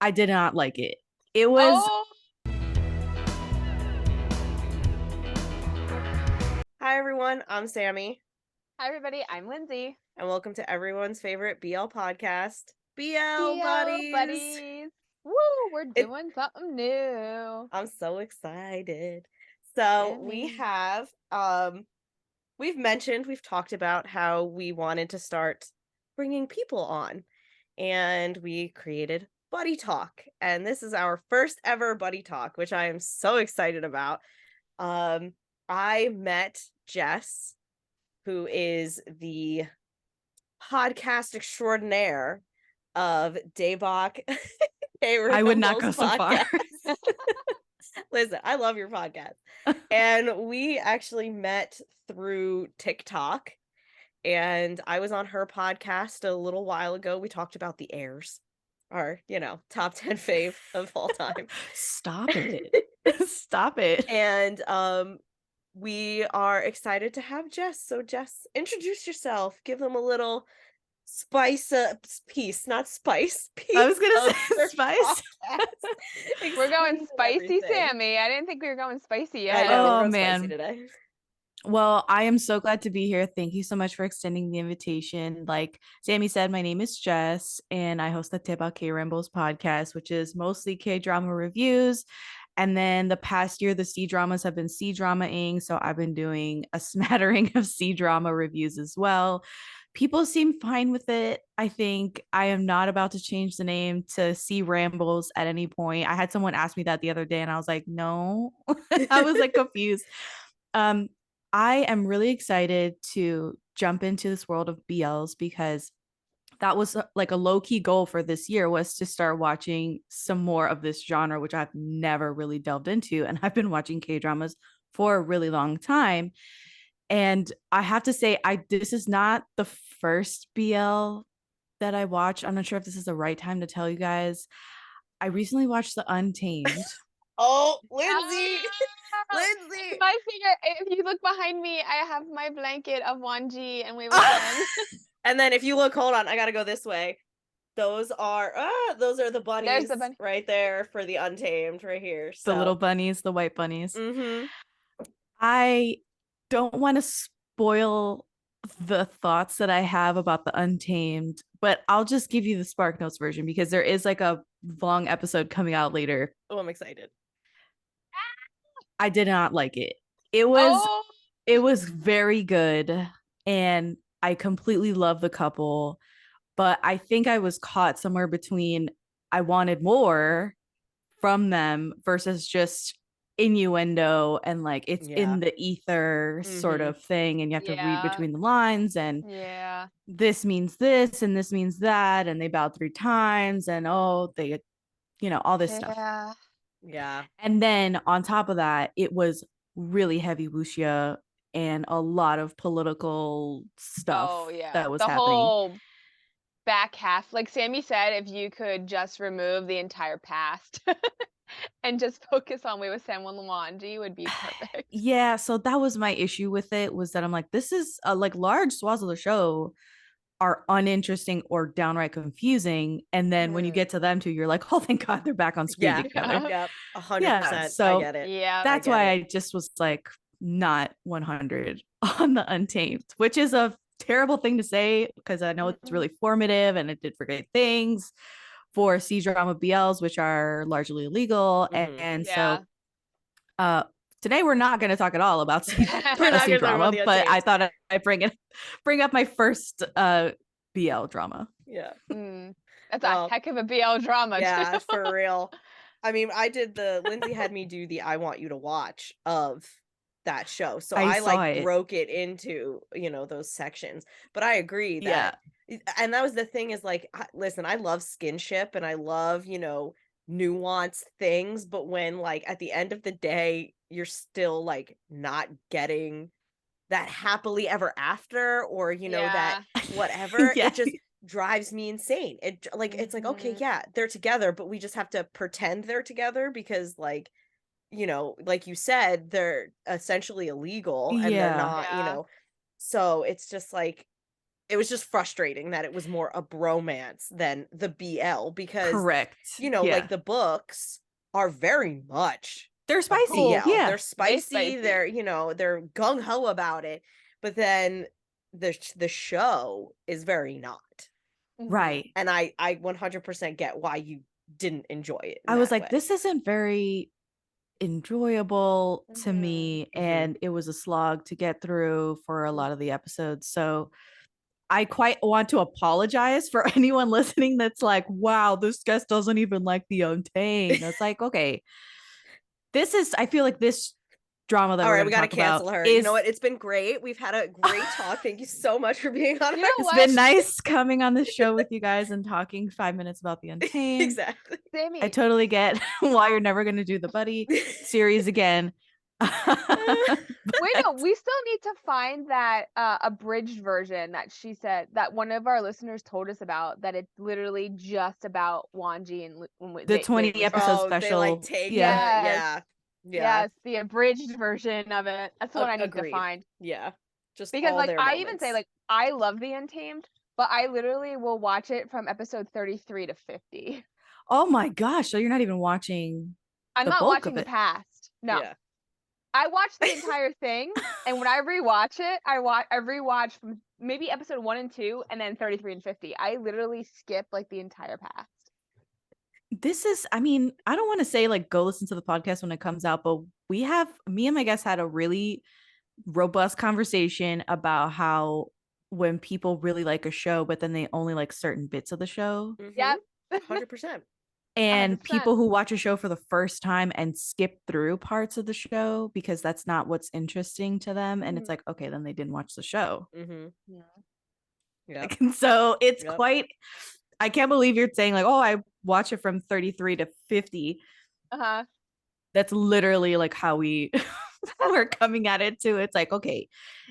I did not like it. It was Oh, Hi everyone, I'm Sammie, hi everybody. I'm Lindsay. and welcome to everyone's favorite BL podcast, BL BL Buddies. Woo, we're It, doing something new. I'm so excited. So we Sammy. have, we've talked about how we wanted to start bringing people on, and we created Buddy Talk, and this is our first ever Buddy Talk, which I am so excited about. I met Jess, who is the podcast extraordinaire of Daebak. I would not go so far. Listen, I love your podcast. And we actually met through TikTok, and I was on her podcast a little while ago. We talked about the Airs, our, top 10 fave of all time. Stop it. Stop it. And we are excited to have Jess. So Jess, introduce yourself. Give them a little piece, not spice. Piece I was gonna of say your spice. podcast. We're going Explain spicy, everything. Sammie. I didn't think we were going spicy I yet. know, Oh, we're going man. spicy today. Well, I am so glad to be here. Thank you so much for extending the invitation. Like Sammie said, my name is Jess, and I host the Daebak Rambles podcast, which is mostly K-drama reviews. And then the past year, the C-dramas have been C-dramaing. So I've been doing a smattering of C-drama reviews as well. People seem fine with it. I think I am not about to change the name to C Rambles at any point. I had someone ask me that the other day, and I was like, no. I was like confused. Um, I am really excited to jump into this world of BLs because that was like a low-key goal for this year, was to start watching some more of this genre, which I've never really delved into. And I've been watching K-dramas for a really long time. And I have to say, this is not the first BL that I watched. I'm not sure if this is the right time to tell you guys. I recently watched The Untamed. Oh, Lindsay! Ah! Lindsay! My finger, if you look behind me, I have my blanket of Wanji, and we were friends. And then if you look, hold on, I gotta go this way. Those are the bunnies. There's the bunny. Right there for the Untamed right here. So. The little bunnies, the white bunnies. Mm-hmm. I don't want to spoil the thoughts that I have about the Untamed, but I'll just give you the Spark Notes version because there is like a long episode coming out later. Oh, I'm excited. I did not like it. It was very good, and I completely love the couple, but I think I was caught somewhere between I wanted more from them versus just innuendo and like it's in the ether sort of thing, and you have to read between the lines, and this means this and this means that, and they bowed 3 times, and they all this stuff. Yeah. And then on top of that, it was really heavy wuxia and a lot of political stuff that was happening. Whole back half, like Sammie said, if you could just remove the entire past and just focus on Wei San Wen Luanji would be perfect. Yeah, so that was my issue with it, was that I'm like, this is like large swaths of the show are uninteresting or downright confusing, and then when you get to them too, you're like, oh, thank God they're back on screen together. Yep, 100%. So I get it. That's why I just was like not 100 on the Untamed, which is a terrible thing to say because I know it's really formative and it did for great things for C-drama BLs, which are largely illegal. And so today we're not going to talk at all about C-drama, but I thought I'd bring up my first BL drama. Yeah. That's a heck of a BL drama. Yeah, too. for real. I mean, Lindsay had me do the I want you to watch of that show. So I broke it into, those sections. But I agree that, and that was the thing is like, listen, I love skinship and I love, nuanced things. But when like at the end of the day, you're still like not getting that happily ever after or, that whatever, it just drives me insane. It like, it's like, okay, yeah, they're together, but we just have to pretend they're together because like, like you said, they're essentially illegal and they're not, so it's just like, it was just frustrating that it was more a bromance than the BL, because correct, like the books are very much they're spicy. BL. Yeah, They're spicy. They're they're gung ho about it, but then the show is very not. Right. And I 100% get why you didn't enjoy it. I was like, this isn't very enjoyable to me, and it was a slog to get through for a lot of the episodes. So I quite want to apologize for anyone listening that's like, wow, this guest doesn't even like the Untamed. It's like, okay, I feel like this drama that we gotta cancel her. You know what? It's been great. We've had a great talk. Thank you so much for being on. It's been nice coming on the show with you guys and talking 5 minutes about the Untamed. Exactly. Sammie. I totally get why you're never going to do the buddy series again. Wait, no, we still need to find that abridged version that she said that one of our listeners told us about, that it's literally just about Wanji and the 20 episode special. They, like, take Yes, the abridged version of it. That's the one I need to find. Yeah. Just because like I even say, like, I love the Untamed, but I literally will watch it from episode 33 to 50. Oh my gosh, so you're not even watching I'm not watching the past. No. Yeah. I watched the entire thing, and when I rewatch it, I rewatch from maybe episode 1 and 2 and then 33 and 50. I literally skip like the entire past. This is, I mean, I don't want to say like go listen to the podcast when it comes out, but me and my guests had a really robust conversation about how when people really like a show, but then they only like certain bits of the show. Yep. 100%. And 100%. people who watch a show for the first time and skip through parts of the show because that's not what's interesting to them. And it's like, okay, then they didn't watch the show. Yeah. So it's quite, I can't believe you're saying like, oh, I watch it from 33 to 50. That's literally like how we're coming at it too. It's like, okay,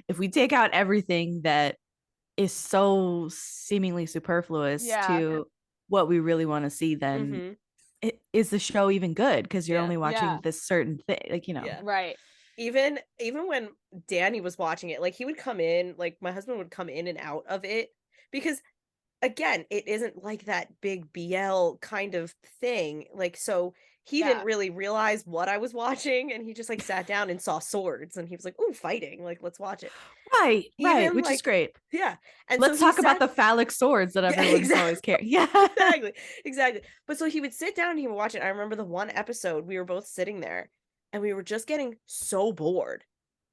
if we take out everything that is so seemingly superfluous to what we really want to see, then is the show even good? Because you're only watching this certain thing, like, right. Even when Danny was watching it, like, he would come in, like, my husband would come in and out of it, because again, it isn't like that big BL kind of thing, like, so he didn't really realize what I was watching, and he just like sat down and saw swords, and he was like, "Ooh, fighting! Like, let's watch it." Right, which is great. Yeah, and let's talk about the phallic swords that everyone's always carrying. Yeah, exactly. But so he would sit down and he would watch it. I remember the one episode we were both sitting there, and we were just getting so bored.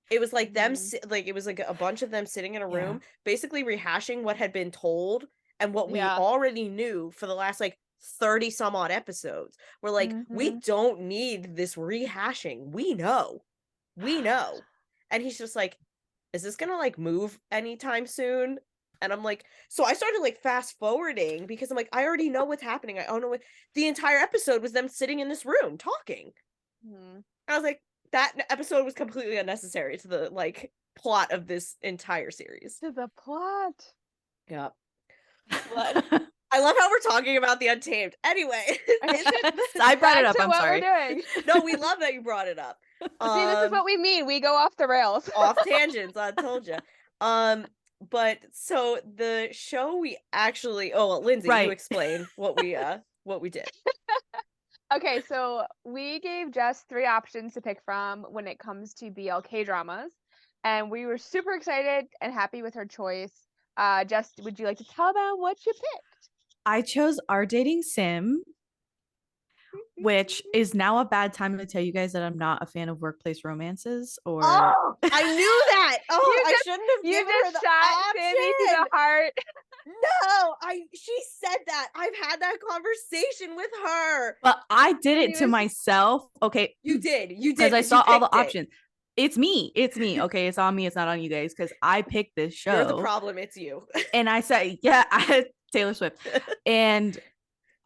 It was like them, like it was like a bunch of them sitting in a room, basically rehashing what had been told and what we already knew for the last like 30 some odd episodes. We're like, we don't need this rehashing. We know. And he's just like, is this gonna like move anytime soon? And I'm like, so I started like fast forwarding because I'm like, I already know what's happening. I don't know what the entire episode was them sitting in this room talking. I was like, that episode was completely unnecessary to the like plot of this entire series. To the plot. Yeah. But I love how we're talking about the Untamed. Anyway, I brought it up. I'm sorry. No, we love that you brought it up. See, this is what we mean. We go off the rails. Off tangents, I told you. But so the show we actually, Lindsay, you explain what we did. Okay, so we gave Jess 3 options to pick from when it comes to BLK dramas, and we were super excited and happy with her choice. Jess, would you like to tell them what you picked? I chose Our Dating Sim, which is now a bad time to tell you guys that I'm not a fan of workplace romances. Or I knew that. I shouldn't have given her the shot Sammie to the heart. No, she said that. I've had that conversation with her. But I did it to myself. Okay. You did. Because I saw all the options. It's me. Okay, it's on me. It's not on you guys, because I picked this show. You're the problem. It's you. And I said, Taylor Swift. And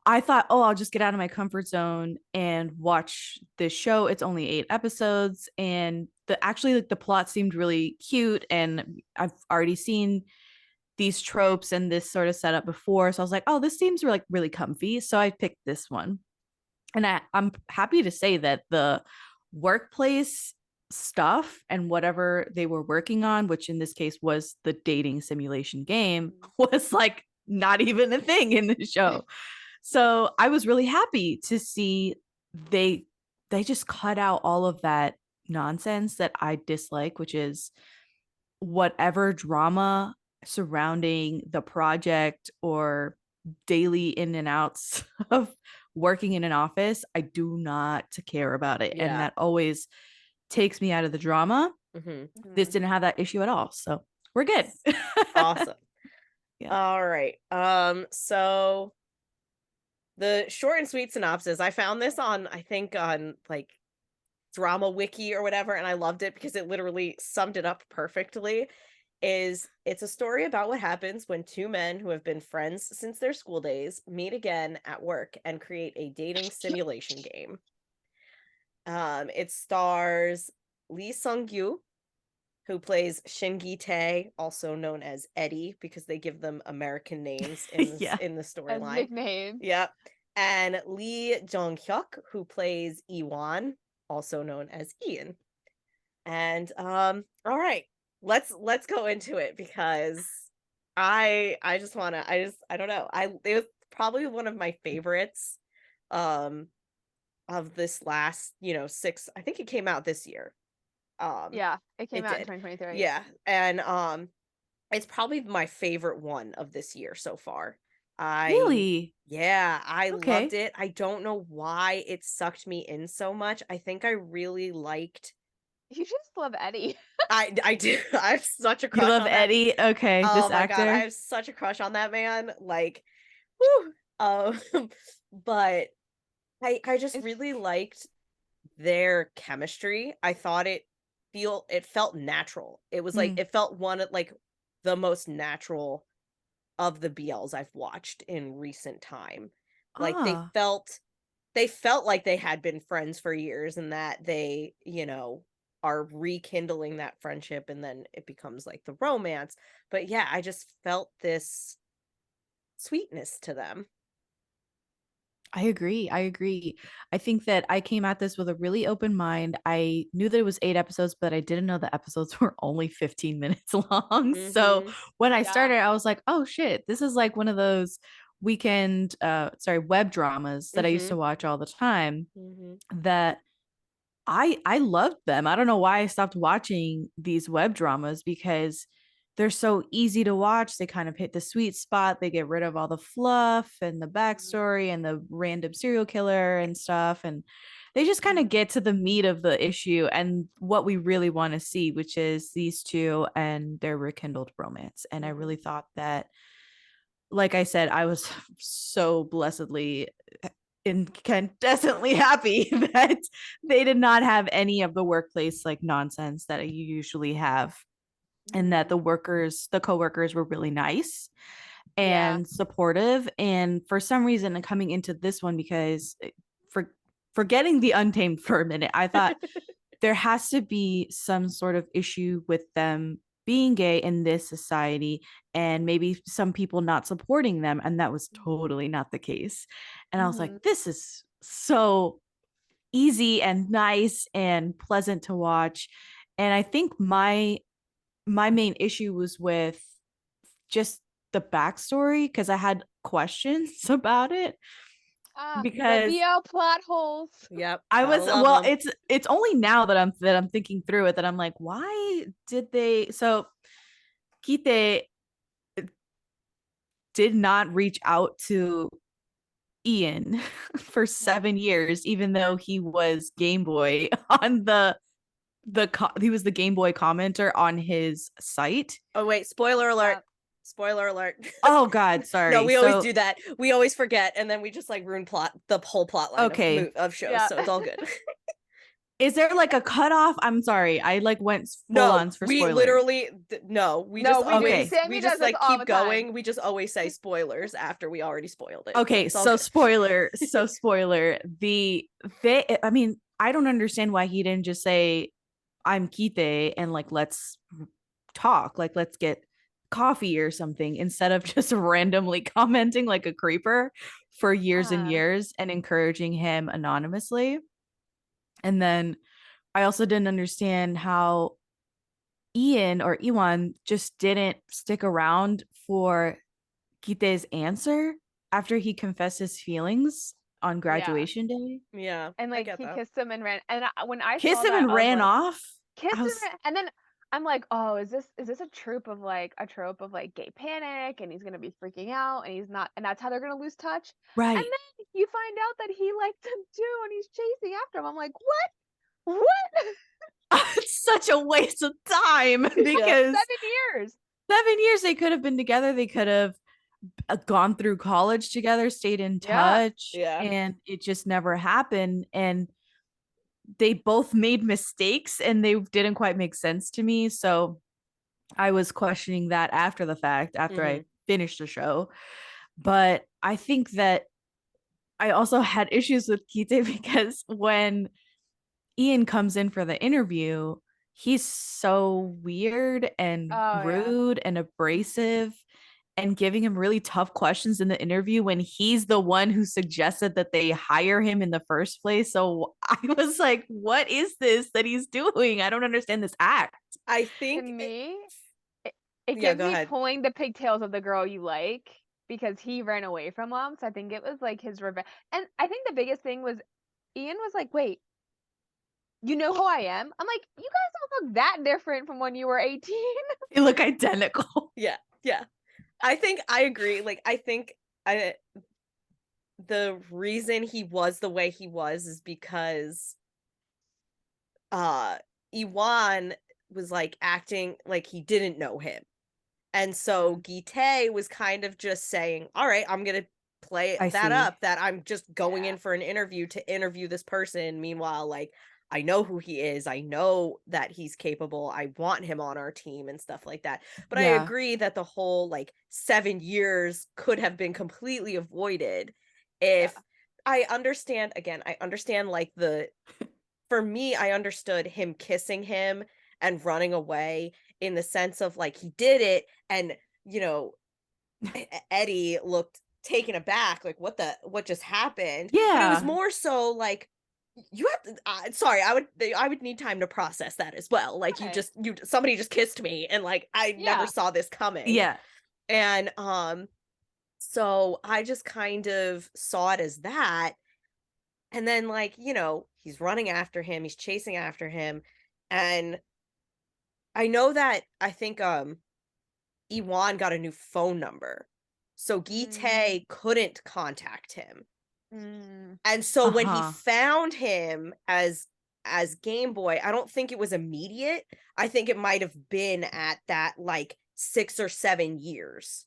I thought, I'll just get out of my comfort zone and watch this show. It's only 8 episodes, and the plot seemed really cute, and I've already seen these tropes and this sort of setup before, so I was like, this seems like really comfy, so I picked this one. And I'm happy to say that the workplace stuff and whatever they were working on, which in this case was the dating simulation game, was like not even a thing in the show. So I was really happy to see they just cut out all of that nonsense that I dislike, which is whatever drama surrounding the project or daily in and outs of working in an office. I do not care about it. And that always takes me out of the drama. This didn't have that issue at all. So we're good. Awesome. All right. So the short and sweet synopsis, I found this on, I think on like Drama Wiki or whatever, and I loved it because it literally summed it up perfectly. It's a story about what happens when two men who have been friends since their school days meet again at work and create a dating simulation game. It stars Lee Sung-gyu, who plays Shin Gi-tae, also known as Eddie, because they give them American names in the storyline. Nickname. Yep. And Lee Jong-hyuk, who plays Iwan, also known as Ian. And all right, let's go into it, because I don't know. It was probably one of my favorites of this last, 6, I think it came out this year. Yeah, it came out in 2023. Yeah. And it's probably my favorite one of this year so far. Really? Yeah, I loved it. I don't know why it sucked me in so much. I think I really liked. You just love Eddie. I do. I have such a crush. You love on Eddie? That. Okay, oh this my actor. God, I have such a crush on that man. Like, whew. But I just really liked their chemistry. I thought it felt natural. It was like it felt one of like the most natural of the BLs I've watched in recent time. Like they felt like they had been friends for years, and that they, are rekindling that friendship, and then it becomes like the romance. But yeah, I just felt this sweetness to them. I agree. I think that I came at this with a really open mind. I knew that it was 8 episodes, but I didn't know the episodes were only 15 minutes long. So when I started, I was like, oh shit, this is like one of those weekend web dramas that I used to watch all the time, that I loved them. I don't know why I stopped watching these web dramas, because they're so easy to watch. They kind of hit the sweet spot. They get rid of all the fluff and the backstory and the random serial killer and stuff. And they just kind of get to the meat of the issue and what we really want to see, which is these two and their rekindled romance. And I really thought that, like I said, I was so blessedly incandescently happy that they did not have any of the workplace like nonsense that you usually have, and that the coworkers were really nice and supportive. And for some reason, coming into this one, because forgetting the Untamed for a minute, I thought there has to be some sort of issue with them being gay in this society, and maybe some people not supporting them, and that was totally not the case. And I was like, this is so easy and nice and pleasant to watch. And I think my main issue was with just the backstory, because I had questions about it. Because the BL plot holes. Yep. I was it's only now that I'm thinking through it that I'm like, why did they? So Kite did not reach out to Ian for 7 years, even though he was Game Boy on he was the Game Boy commenter on his site. Oh wait, spoiler alert. Spoiler alert. Oh God, sorry. No, we always do that. We always forget, and then we just like ruin the whole plot line of shows. So it's all good. Is there like a cutoff? I'm sorry, I like went full on for spoilers. We literally we just like keep going. We just always say spoilers after we already spoiled it. Okay, so spoiler. I mean, I don't understand why he didn't just say, I'm Kite, and like let's talk, like let's get coffee or something, instead of just randomly commenting like a creeper for years and years and encouraging him anonymously. And then I also didn't understand how Ian or Iwan just didn't stick around for Kite's answer after he confessed his feelings on graduation day. Yeah. And like he kissed him and ran. And when I kissed saw him that, and ran off. Kissed him, and then I'm like, oh, is this a trope of like gay panic, and he's gonna be freaking out, and he's not, and that's how they're gonna lose touch. Right. And then you find out that he liked him too, and he's chasing after him. I'm like, what? It's such a waste of time because 7 years. 7 years they could have been together. They could have gone through college together, stayed in touch, and it just never happened. And they both made mistakes and they didn't quite make sense to me. So I was questioning that after the fact, after I finished the show. But I think that I also had issues with Kite because when Ian comes in for the interview, he's so weird and rude and abrasive and giving him really tough questions in the interview when he's the one who suggested that they hire him in the first place. So I was like, what is this that he's doing? I don't understand this act. I think to me, it gives me pulling the pigtails of the girl you like because he ran away from him. So I think it was like his revenge. And I think the biggest thing was Ian was like, wait, you know who I am? I'm like, you guys don't look that different from when you were 18. They look identical. Yeah. I think I agree. Like, I think the reason he was the way he was is because Iwan was like acting like he didn't know him. And so Gite was kind of just saying, all right, I'm going to play up that I'm just going in for an interview to interview this person. Meanwhile, like, I know who he is. I know that he's capable. I want him on our team and stuff like that. But I agree that the whole like 7 years could have been completely avoided if I understand like for me, I understood him kissing him and running away in the sense of like he did it and, you know, Eddie looked taken aback, like what just happened. Yeah. But it was more so like you have to sorry, I would need time to process that as well. Like somebody just kissed me and like I never saw this coming. Yeah. And so I just kind of saw it as that. And then like, you know, he's running after him, he's chasing after him, and I know that I think Iwan got a new phone number. So Gite couldn't contact him. And so when he found him as Game Boy, I don't think it was immediate. I think it might have been at that like 6 or 7 years.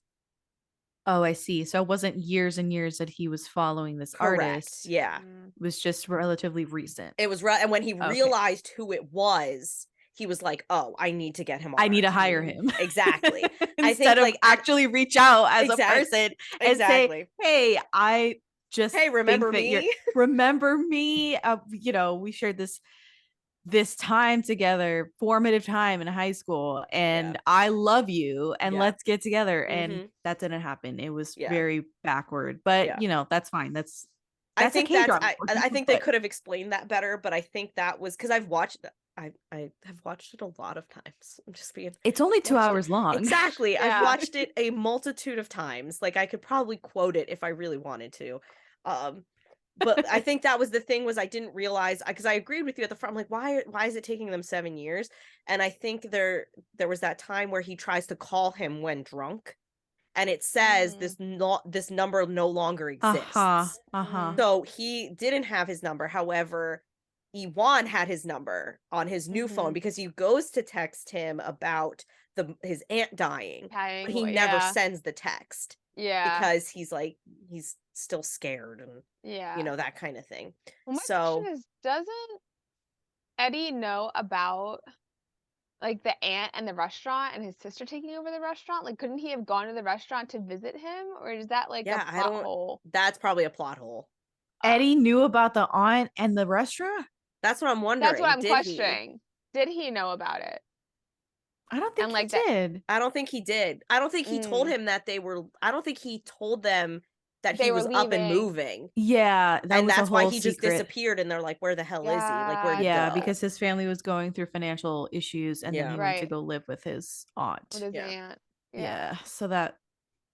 Oh, I see. So it wasn't years and years that he was following this artist. Yeah. It was just relatively recent. It was and when he realized who it was, he was like, "Oh, I need to get him on. I need to hire him." Exactly. Instead of actually reach out as a person and say, "Hey, I just remember me? Remember me? You know, we shared this time together, formative time in high school, and I love you, and let's get together." And that didn't happen. It was very backward, but you know, that's fine. I think I think they could have explained that better, but I think that was because I've watched I have watched it a lot of times. I'm just being It's only 2 hours long. Exactly. I've watched it a multitude of times. Like I could probably quote it if I really wanted to. But I think that was the thing was I didn't realize because I agreed with you at the front. I'm like, why is it taking them 7 years? And I think there was that time where he tries to call him when drunk. And it says this number no longer exists. So he didn't have his number. However, Iwan had his number on his new phone because he goes to text him about his aunt dying, but he never sends the text. Yeah, because he's still scared and you know, that kind of thing. Well, my question is, doesn't Eddie know about like the aunt and the restaurant and his sister taking over the restaurant? Like, couldn't he have gone to the restaurant to visit him, or is that like a plot hole? That's probably a plot hole. Eddie knew about the aunt and the restaurant? That's what I'm wondering. That's what I'm questioning. Did he know about it? I don't think he did. I don't think he did. I don't think he told him that they were. I don't think he told them that They he were was up and leaving. moving. Yeah, that And was a that's why whole he just secret. disappeared, and they're like, where the hell is he? Like, where'd he Yeah, go? because his family was going through financial issues, and then he went to Right. go live with his aunt. With his Yeah. aunt. Yeah. So that,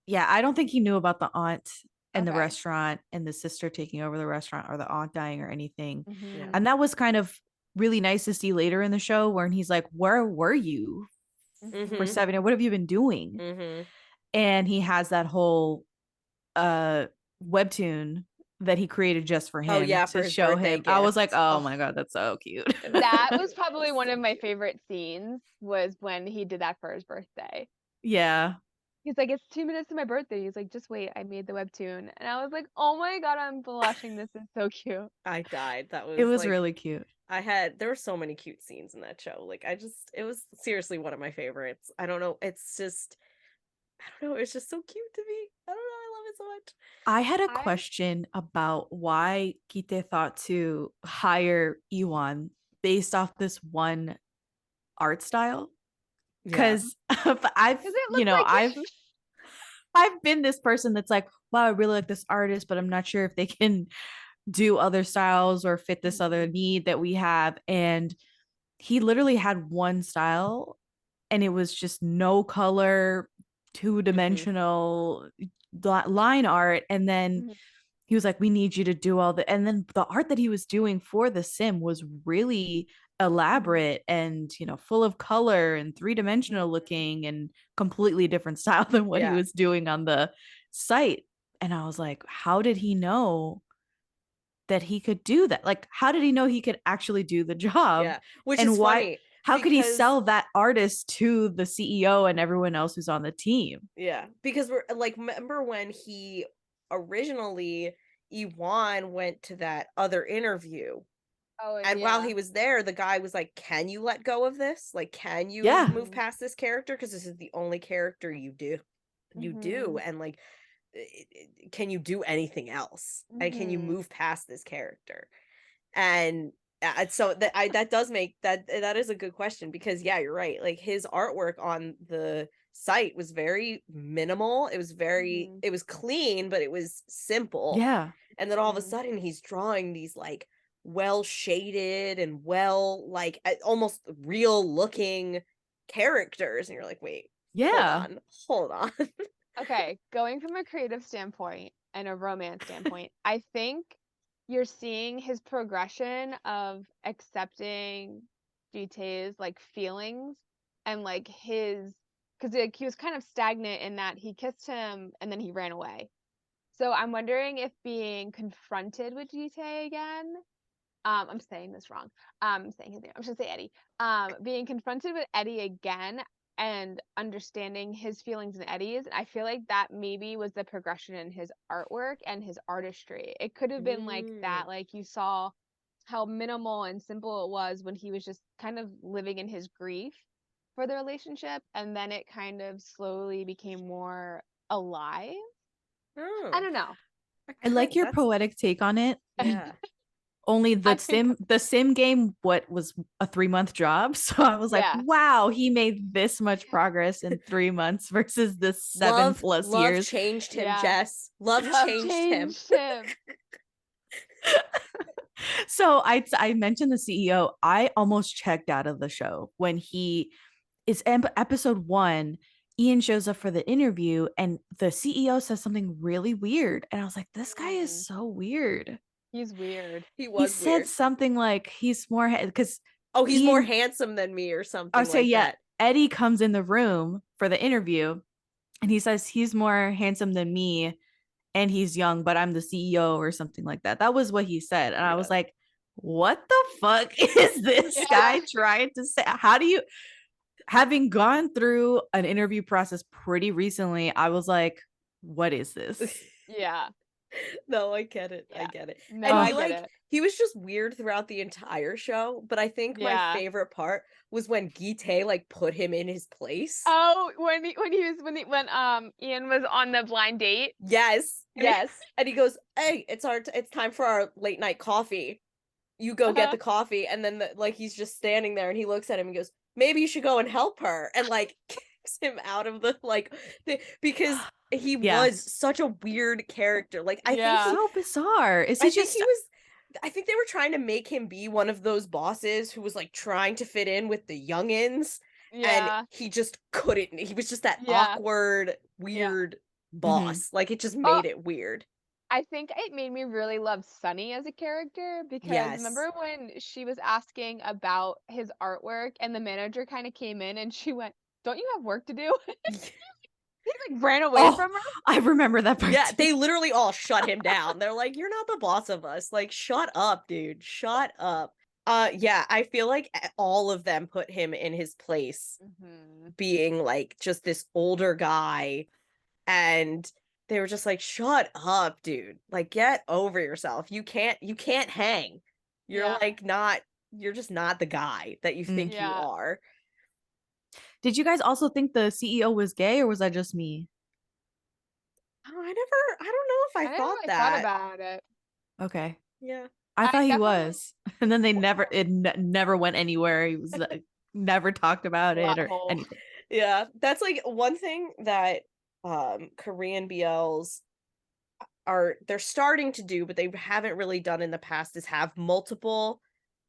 yeah, I don't think he knew about the aunt and the Okay. restaurant and the sister taking over the restaurant or the aunt dying or anything. Mhm. And that was kind of really nice to see later in the show when he's like, where were you for 7 years? What have you been doing? Mm-hmm. And he has that whole webtoon that he created just for him. Oh, yeah, to for his show birthday him. I was like, gift. oh my god, that's so cute. That was probably one of my favorite scenes, was when he did that for his birthday. Yeah. He's like, it's 2 minutes to my birthday. He's like, just wait, I made the webtoon. And I was like, oh my god, I'm blushing. This is so cute. I died. That was It was like, really cute. there were so many cute scenes in that show. Like, it was seriously one of my favorites. I don't know. It's just, I don't know. It's just so cute to me. I don't know. I love it so much. I had a question about why Kite thought to hire Iwan based off this one art style. Because I've been this person that's like, wow, I really like this artist, but I'm not sure if they can do other styles or fit this other need that we have. And he literally had one style, and it was just no color, two-dimensional line art. And then he was like, we need you to do all the, and then the art that he was doing for the sim was really elaborate and, full of color and three-dimensional looking and completely different style than what he was doing on the site. And I was like, how did he know that he could do that? Like, how did he know he could actually do the job? Yeah, which and is why funny. How could he sell that artist to the CEO and everyone else who's on the team? Yeah, because we're like, remember when he originally, Iwan went to that other interview. Oh, and while he was there, the guy was like, can you let go of this? Like, can you move past this character? Because this is the only character you do. And like, can you do anything else? And can you move past this character? And so that does make that is a good question, because you're right. Like, his artwork on the site was very minimal. It was very it was clean, but it was simple. Yeah. And then all of a sudden he's drawing these like well shaded and well, like, almost real looking characters, and you're like, wait, hold on. Okay, going from a creative standpoint and a romance standpoint, I think you're seeing his progression of accepting Jitae's like feelings, and like because like, he was kind of stagnant in that he kissed him and then he ran away. So I'm wondering if being confronted with Jitae again, I'm saying this wrong. I'm saying his name. I'm just gonna say Eddie. Being confronted with Eddie again and understanding his feelings and Eddie's, I feel like that maybe was the progression in his artwork and his artistry. It could have been like that, like you saw how minimal and simple it was when he was just kind of living in his grief for the relationship, and then it kind of slowly became more alive. I don't know. I like your poetic take on it. Yeah. Only the sim game, what was a 3-month job? So I was like, wow, he made this much progress in 3 months versus the 7+ years. Love changed him, Jess. Love changed him. So I mentioned the CEO. I almost checked out of the show when it's episode 1. Ian shows up for the interview and the CEO says something really weird. And I was like, this guy is so weird. He's weird. He said something like he's more because he's more handsome than me or something that. Eddie comes in the room for the interview and he says he's more handsome than me and he's young, but I'm the CEO or something like that. That was what he said. And I was like, what the fuck is this guy trying to say? How do you, having gone through an interview process pretty recently, I was like, what is this? Yeah. No, I get it. Yeah. I get it. No, and I get it. He was just weird throughout the entire show, but I think my favorite part was when Gitae like put him in his place. Oh, when Ian was on the blind date. Yes. And he goes, "Hey, it's time for our late night coffee. You go get the coffee." And then he's just standing there and he looks at him and goes, "Maybe you should go and help her." And like kicks him out of the because he was such a weird character. Like, I think so bizarre. Is he just? I think they were trying to make him be one of those bosses who was like trying to fit in with the youngins. Yeah. And he just couldn't. He was just that awkward, weird boss. Like, it just made it weird. I think it made me really love Sunny as a character because remember when she was asking about his artwork and the manager kind of came in and she went, "Don't you have work to do?" He like ran away from her. I remember that part. Yeah, they literally all shut him down. They're like, "You're not the boss of us. Like, shut up, dude. Shut up." Yeah, I feel like all of them put him in his place, being like just this older guy, and they were just like, "Shut up, dude. Like, get over yourself. You can't hang. You're like not. You're just not the guy that you think you are." Did you guys also think the CEO was gay, or was that just me? Oh, I don't know if I thought really that. thought about it. Okay. Yeah. I thought he was. And then they never went anywhere. He was never talked about it or anything. Yeah. That's like one thing that Korean BLs they're starting to do, but they haven't really done in the past, is have multiple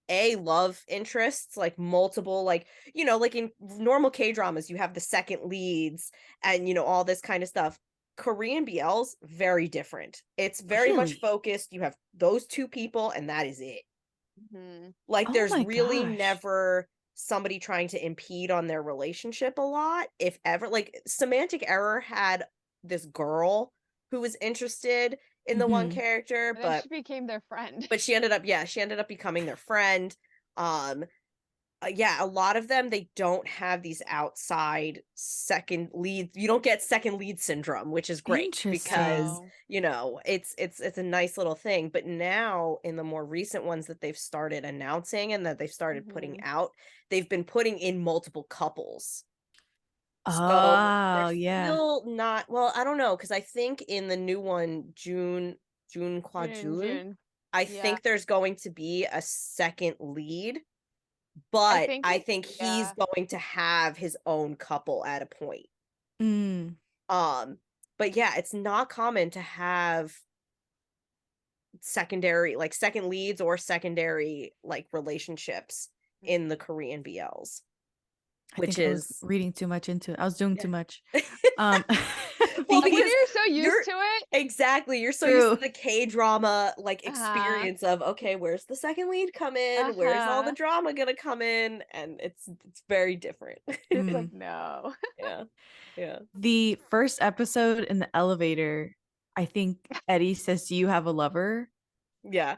love interests, like multiple, like, like in normal K-dramas, you have the second leads and, all this kind of stuff. Korean BL's very different. It's very much focused. You have those two people and that is it. Like, there's really never somebody trying to impede on their relationship a lot, if ever. Like, Semantic Error had this girl who was interested in the one character, but she became their friend. But she ended up becoming their friend. A lot of them, they don't have these outside second leads. You don't get second lead syndrome, which is great because it's a nice little thing. But now in the more recent ones that they've started announcing and that they've started putting out, they've been putting in multiple couples. So they're still not, well, I don't know, because I think in the new one, June, I think there's going to be a second lead, but I think he's going to have his own couple at a point. But yeah, it's not common to have secondary, like second leads or secondary like relationships in the Korean BLs. I was reading too much into it. I was doing too much. Well, because you're so used to it. Exactly. You're so used to the K-drama like experience of, okay, where's the second lead come in? Where's all the drama gonna come in? And it's very different. It's like, no. Yeah. The first episode in the elevator, I think Eddie says, "Do you have a lover?" Yeah.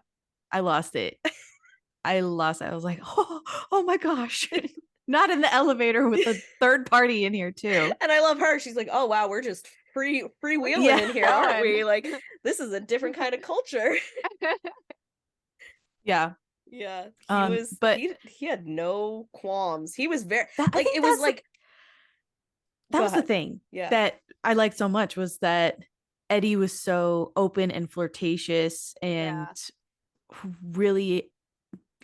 I lost it. I was like, oh my gosh. Not in the elevator with a third party in here too. And I love her. She's like, "Oh wow, we're just freewheeling in here, aren't we? Like, this is a different kind of culture." Yeah. Yeah. He had no qualms. He was very that was the thing that I liked so much, was that Eddie was so open and flirtatious and really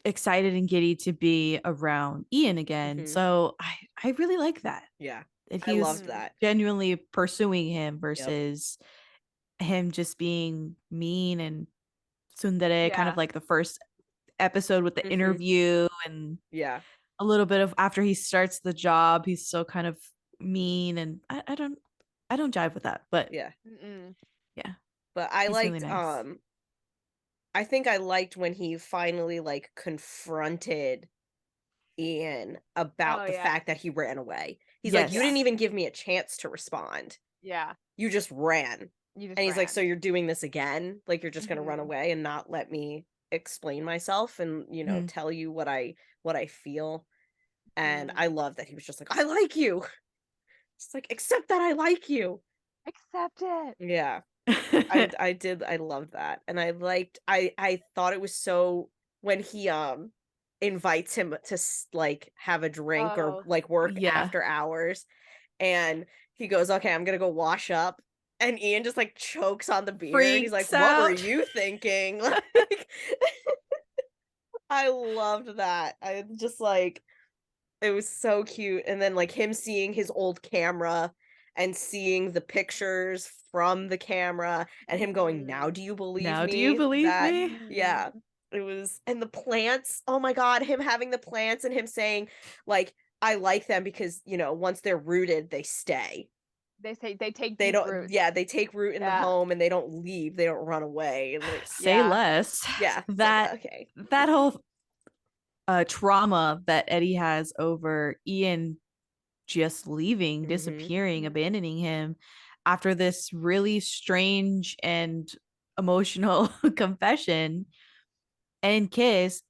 excited and giddy to be around Ian again. So I really like that. Yeah. That he was genuinely pursuing him versus him just being mean and tsundere, kind of like the first episode with the interview and a little bit of after he starts the job, he's so kind of mean, and I don't jive with that, but yeah. But I liked really nice. I think I liked when he finally like confronted Ian about the fact that he ran away. He's like, "You didn't even give me a chance to respond. Yeah. You just ran." And he's like, "So you're doing this again? Like, you're just going to run away and not let me explain myself and, tell you what I feel?" And I love that he was just like, "I like you." It's like, accept that I like you. Accept it. Yeah. I loved that. And I thought it was so, when he invites him to like have a drink or like work after hours, and he goes, "Okay, I'm gonna go wash up," and Ian just like chokes on the beer and he's like, "What were you thinking?" Like, I loved that. I just like, it was so cute. And then like him seeing his old camera and seeing the pictures from the camera and him going, now do you believe Now me? do you believe that me? Yeah, it was. And the plants, oh my god, him having the plants and him saying like, I like them because, you know, once they're rooted they stay. They say they take They deep don't roots. Yeah, they take root in the home and they don't leave, they don't run away. And like, Say less. yeah, That like, okay, that whole trauma that Eddie has over Ian just leaving, disappearing, abandoning him after this really strange and emotional confession and kiss.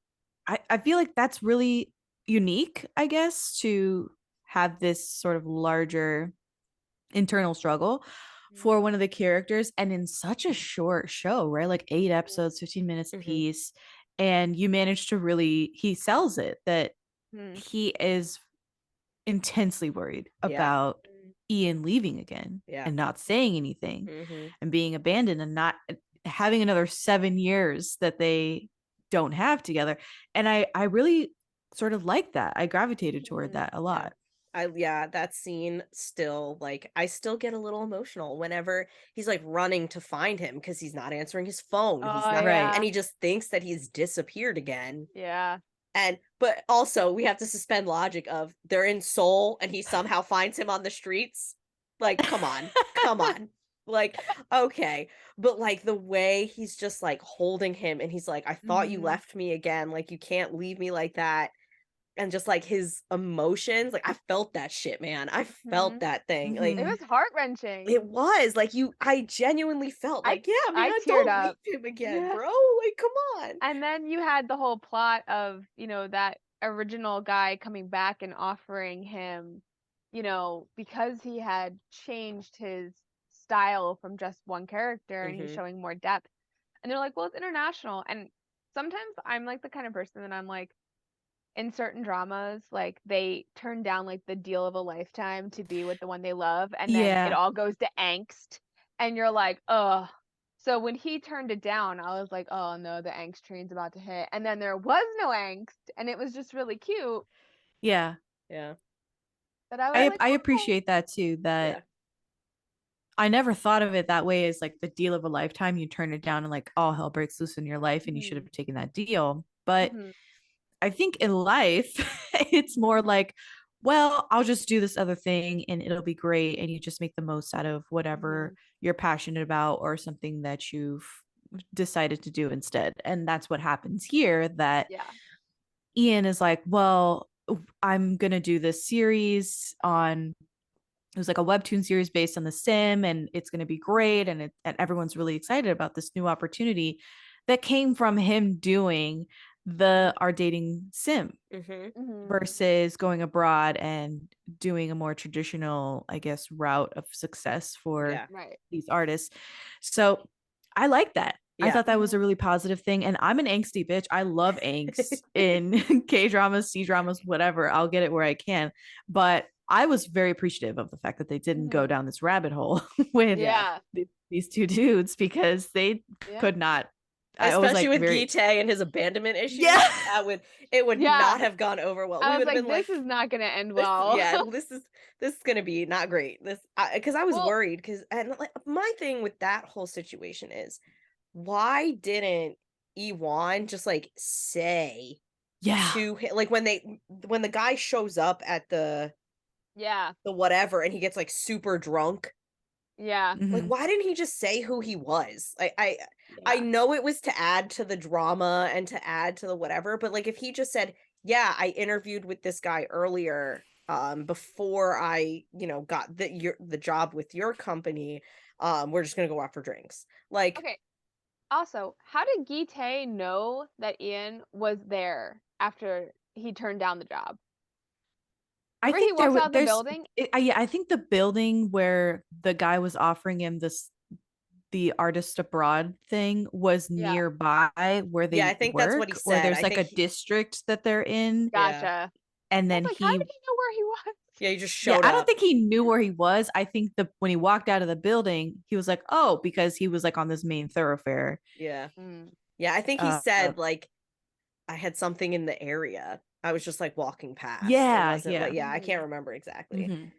I feel like that's really unique, I guess, to have this sort of larger internal struggle for one of the characters, and in such a short show, right? Like 8 episodes, 15 minutes a piece. And you manage to really, he sells it that he is intensely worried about Ian leaving again and not saying anything and being abandoned and not having another 7 years that they don't have together. And I really sort of like that. I gravitated toward that a lot. That scene still, like, I still get a little emotional whenever he's like running to find him because he's not answering his phone. He's not, and he just thinks that he's disappeared again. And but also we have to suspend logic of they're in Seoul and he somehow finds him on the streets. Like, come on, come on. Like, okay. But like the way he's just like holding him and he's like, I thought you left me again. Like, you can't leave me like that. And just like his emotions, like I felt that shit, man. I felt that thing. Like, it was heart-wrenching. it was like, I genuinely felt like, yeah, man, I teared don't up. leave him again, bro. Like, come on. And then you had the whole plot of, you know, that original guy coming back and offering him, you know, because he had changed his style from just one character and he's showing more depth. And they're like, well, it's international. And sometimes I'm like the kind of person that I'm like, in certain dramas, like they turn down like the deal of a lifetime to be with the one they love, and then it all goes to angst, and you're like, ugh. So when he turned it down, I was like, oh no, the angst train's about to hit. And then there was no angst, and it was just really cute. Yeah. But I was I appreciate that too. That I never thought of it that way, as like the deal of a lifetime. You turn it down and like all hell breaks loose in your life and you should have taken that deal. But I think in life, it's more like, well, I'll just do this other thing and it'll be great. And you just make the most out of whatever you're passionate about or something that you've decided to do instead. And that's what happens here, that Ian is like, well, I'm going to do this series on, it was like a webtoon series based on The Sim, and it's going to be great. And everyone's really excited about this new opportunity that came from him doing the Our Dating Sim versus going abroad and doing a more traditional, I guess, route of success for these artists. So I like that. I thought that was a really positive thing. And I'm an angsty bitch. I love angst in K-dramas, C-dramas, whatever. I'll get it where I can. But I was very appreciative of the fact that they didn't go down this rabbit hole with these two dudes, because they could not. Especially with Gite and his abandonment issues. It would not have gone over well. I was like, this is not gonna end well. This is gonna be not great. Because I was worried, and like, my thing with that whole situation is, why didn't Iwan just like say to him, like when the guy shows up at the whatever and he gets like super drunk, like why didn't he just say who he was? I know it was to add to the drama and to add to the whatever, but like if he just said, yeah, I interviewed with this guy earlier before I, you know, got the job with your company, we're just gonna go out for drinks. Like, okay. Also, how did Gite know that Ian was there after he turned down the job? Remember, I think he walks out the building. I think the building where the guy was offering him the artist abroad thing was nearby where they I think work, that's what he said. Or there's like a district that they're in. Gotcha. And then how did he know where he was? Yeah, he just showed up. I don't think he knew where he was. I think when he walked out of the building, he was like, oh, because he was like on this main thoroughfare. Yeah. I think he said like, I had something in the area. I was just like walking past. I can't remember exactly.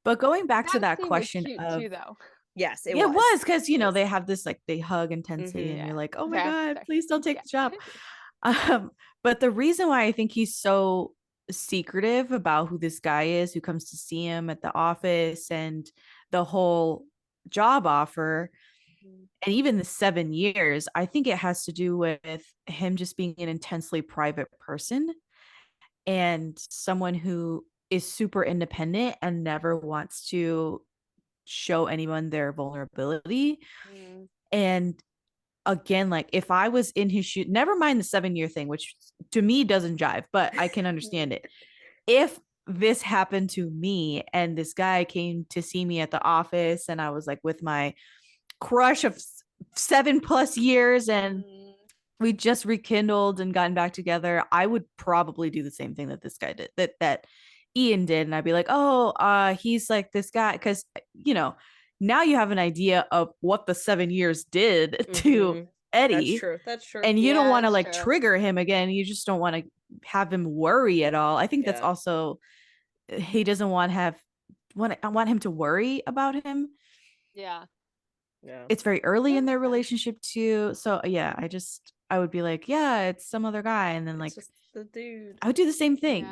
But going back to that scene was question cute of too, though. Yes, it yeah, it was. was because they have this like they hug intensely, and Yeah. you're like, oh my Okay, god, sorry. please don't take Yeah. the job. But the reason why I think he's so secretive about who this guy is who comes to see him at the office and the whole job offer and even the 7 years, I think it has to do with him just being an intensely private person and someone who is super independent and never wants to show anyone their vulnerability. And again, like if I was in his shoes, never mind the 7 year thing, which to me doesn't jive, but I can understand it. If this happened to me and this guy came to see me at the office and I was like with my crush of 7+ years and we just rekindled and gotten back together, I would probably do the same thing that this guy did, that Ian did. And I'd be like, oh, he's like this guy. Cause now you have an idea of what the 7 years did to Eddie. That's true. And you don't want to like true. trigger him again. You just don't want to have him worry at all. I think that's also, he doesn't want him to worry about him. Yeah. It's very early in their relationship too. So yeah, I would be like, yeah, it's some other guy. And then like just the dude. I would do the same thing.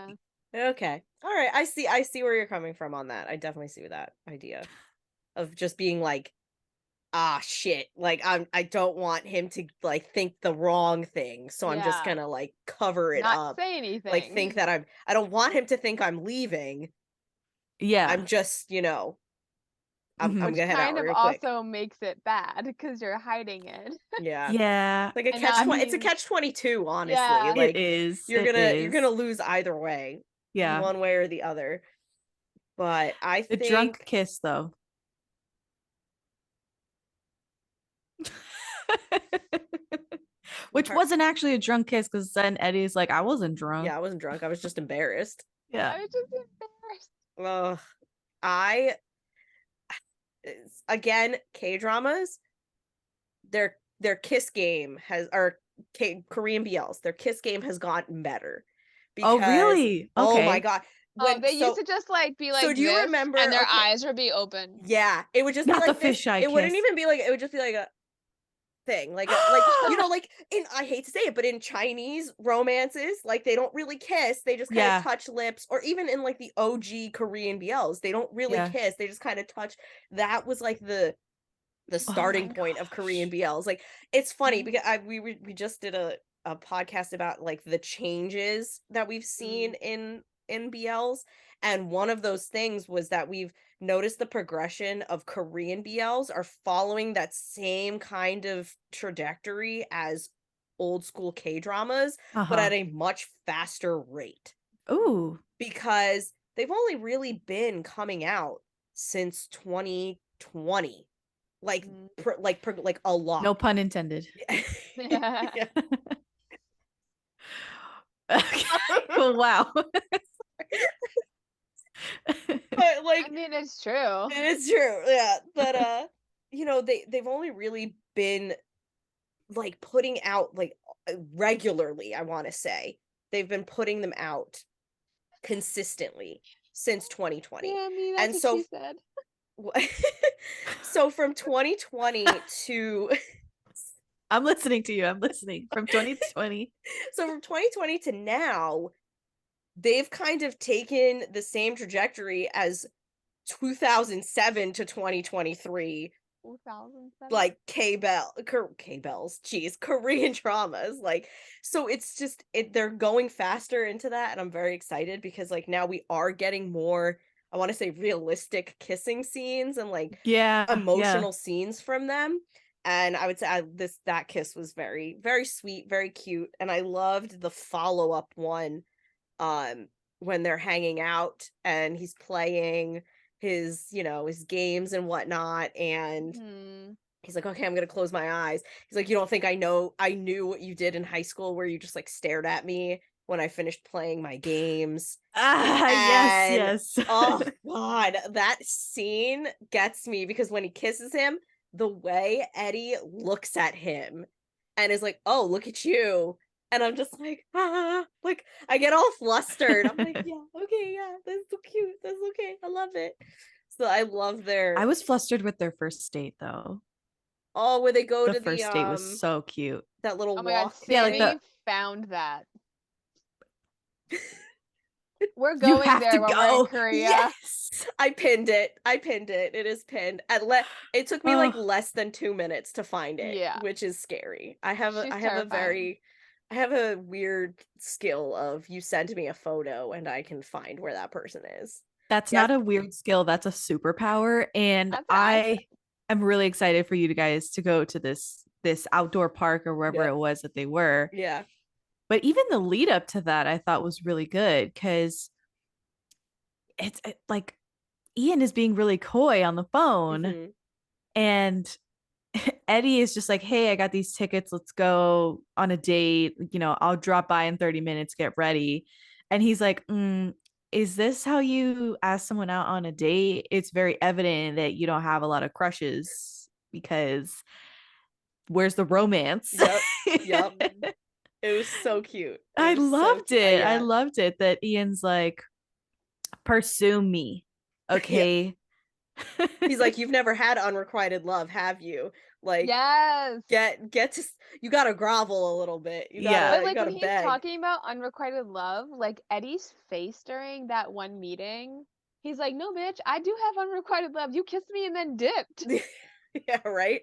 Yeah. Okay. All right. I see where you're coming from on that. I definitely see that idea of just being like, shit. Like I don't want him to like think the wrong thing. So I'm just gonna like cover it Not up. say anything. Like think that I don't want him to think I'm leaving. Yeah. I'm just, I'm gonna head out real quick. Also makes it bad because you're hiding it. Yeah. Like it's a catch-22, honestly. Yeah. Like it is. You're gonna lose either way. Yeah. One way or the other. But I think the drunk kiss though. Which wasn't actually a drunk kiss because then Eddie's like, I wasn't drunk. Yeah, I wasn't drunk. I was just embarrassed. Yeah. I was just embarrassed. Again, K-dramas, their kiss game Korean BLs, their kiss game has gotten better. Because, oh, really? Okay. Oh my god. They used to just like be like, so do you remember? And their eyes would be open. Yeah, it would just not be like the fisheye kiss. It wouldn't even be like, it would just be like a thing, like like in, I hate to say it, but in Chinese romances, like they don't really kiss, they just kind of touch lips, or even in like the OG Korean BLs, they don't really kiss, they just kind of touch. That was like the starting point of Korean BLs. Like it's funny because we just did a podcast about like the changes that we've seen in BLs, and one of those things was that we've noticed the progression of Korean BLs are following that same kind of trajectory as old school K-dramas, but at a much faster rate. Ooh. Because they've only really been coming out since 2020. Like a lot. No pun intended. Yeah. Okay. Well, wow. But like, I mean, it's true. It's true, yeah. But they've only really been like putting out like regularly. I want to say they've been putting them out consistently since 2020. Yeah, I mean, that's what she said. So from 2020 to I'm listening to you. I'm listening. From 2020. So from 2020 to now, they've kind of taken the same trajectory as 2007 to 2023. 2007? Like K-bells, geez, Korean dramas. Like, so it's just they're going faster into that, and I'm very excited because like now we are getting more, I want to say, realistic kissing scenes and like emotional scenes from them. And I would say that kiss was very, very sweet, very cute, and I loved the follow-up one when they're hanging out and he's playing his his games and whatnot, and he's like, okay, I'm gonna close my eyes. He's like, you don't think I knew what you did in high school where you just like stared at me when I finished playing my games. Yes. Oh god, that scene gets me because when he kisses him, the way Eddie looks at him and is like, oh, look at you. And I'm just like, like I get all flustered. I'm like, yeah, okay, yeah, that's so cute. That's okay. I love it. So I love I their was flustered with their first date though. where they go The to first date was so cute. that little Oh my god, walk Yeah, like Sammie thing. found that. We're You going have to there when we're in go. Korea. Yes. I pinned it. It is pinned. It took me like less than 2 minutes to find it, Yeah. which is scary. She's terrifying. I have a weird skill of you send me a photo and I can find where that person is. That's Yeah. not a weird skill. That's a superpower. And That's what I said. am really excited for you guys to go to this outdoor park or wherever it was that they were. Yeah. But even the lead up to that, I thought was really good because it's like Ian is being really coy on the phone, Mm-hmm. and Eddie is just like, "Hey, I got these tickets. Let's go on a date. You know, I'll drop by in 30 minutes, get ready." And he's like, "Is this how you ask someone out on a date? It's very evident that you don't have a lot of crushes because where's the romance?" Yep. Yep. It was so cute. I loved it. I Yeah. loved it that Ian's like, "Pursue me, Yeah. okay?" He's like, "You've never had unrequited love, have you? Like, Yes. get to you gotta grovel a little bit. Yeah. But You like when gotta he's beg." talking about unrequited love, like Eddie's face during that one meeting, he's like, "No, bitch, I do have unrequited love. You kissed me and then dipped." Yeah, right?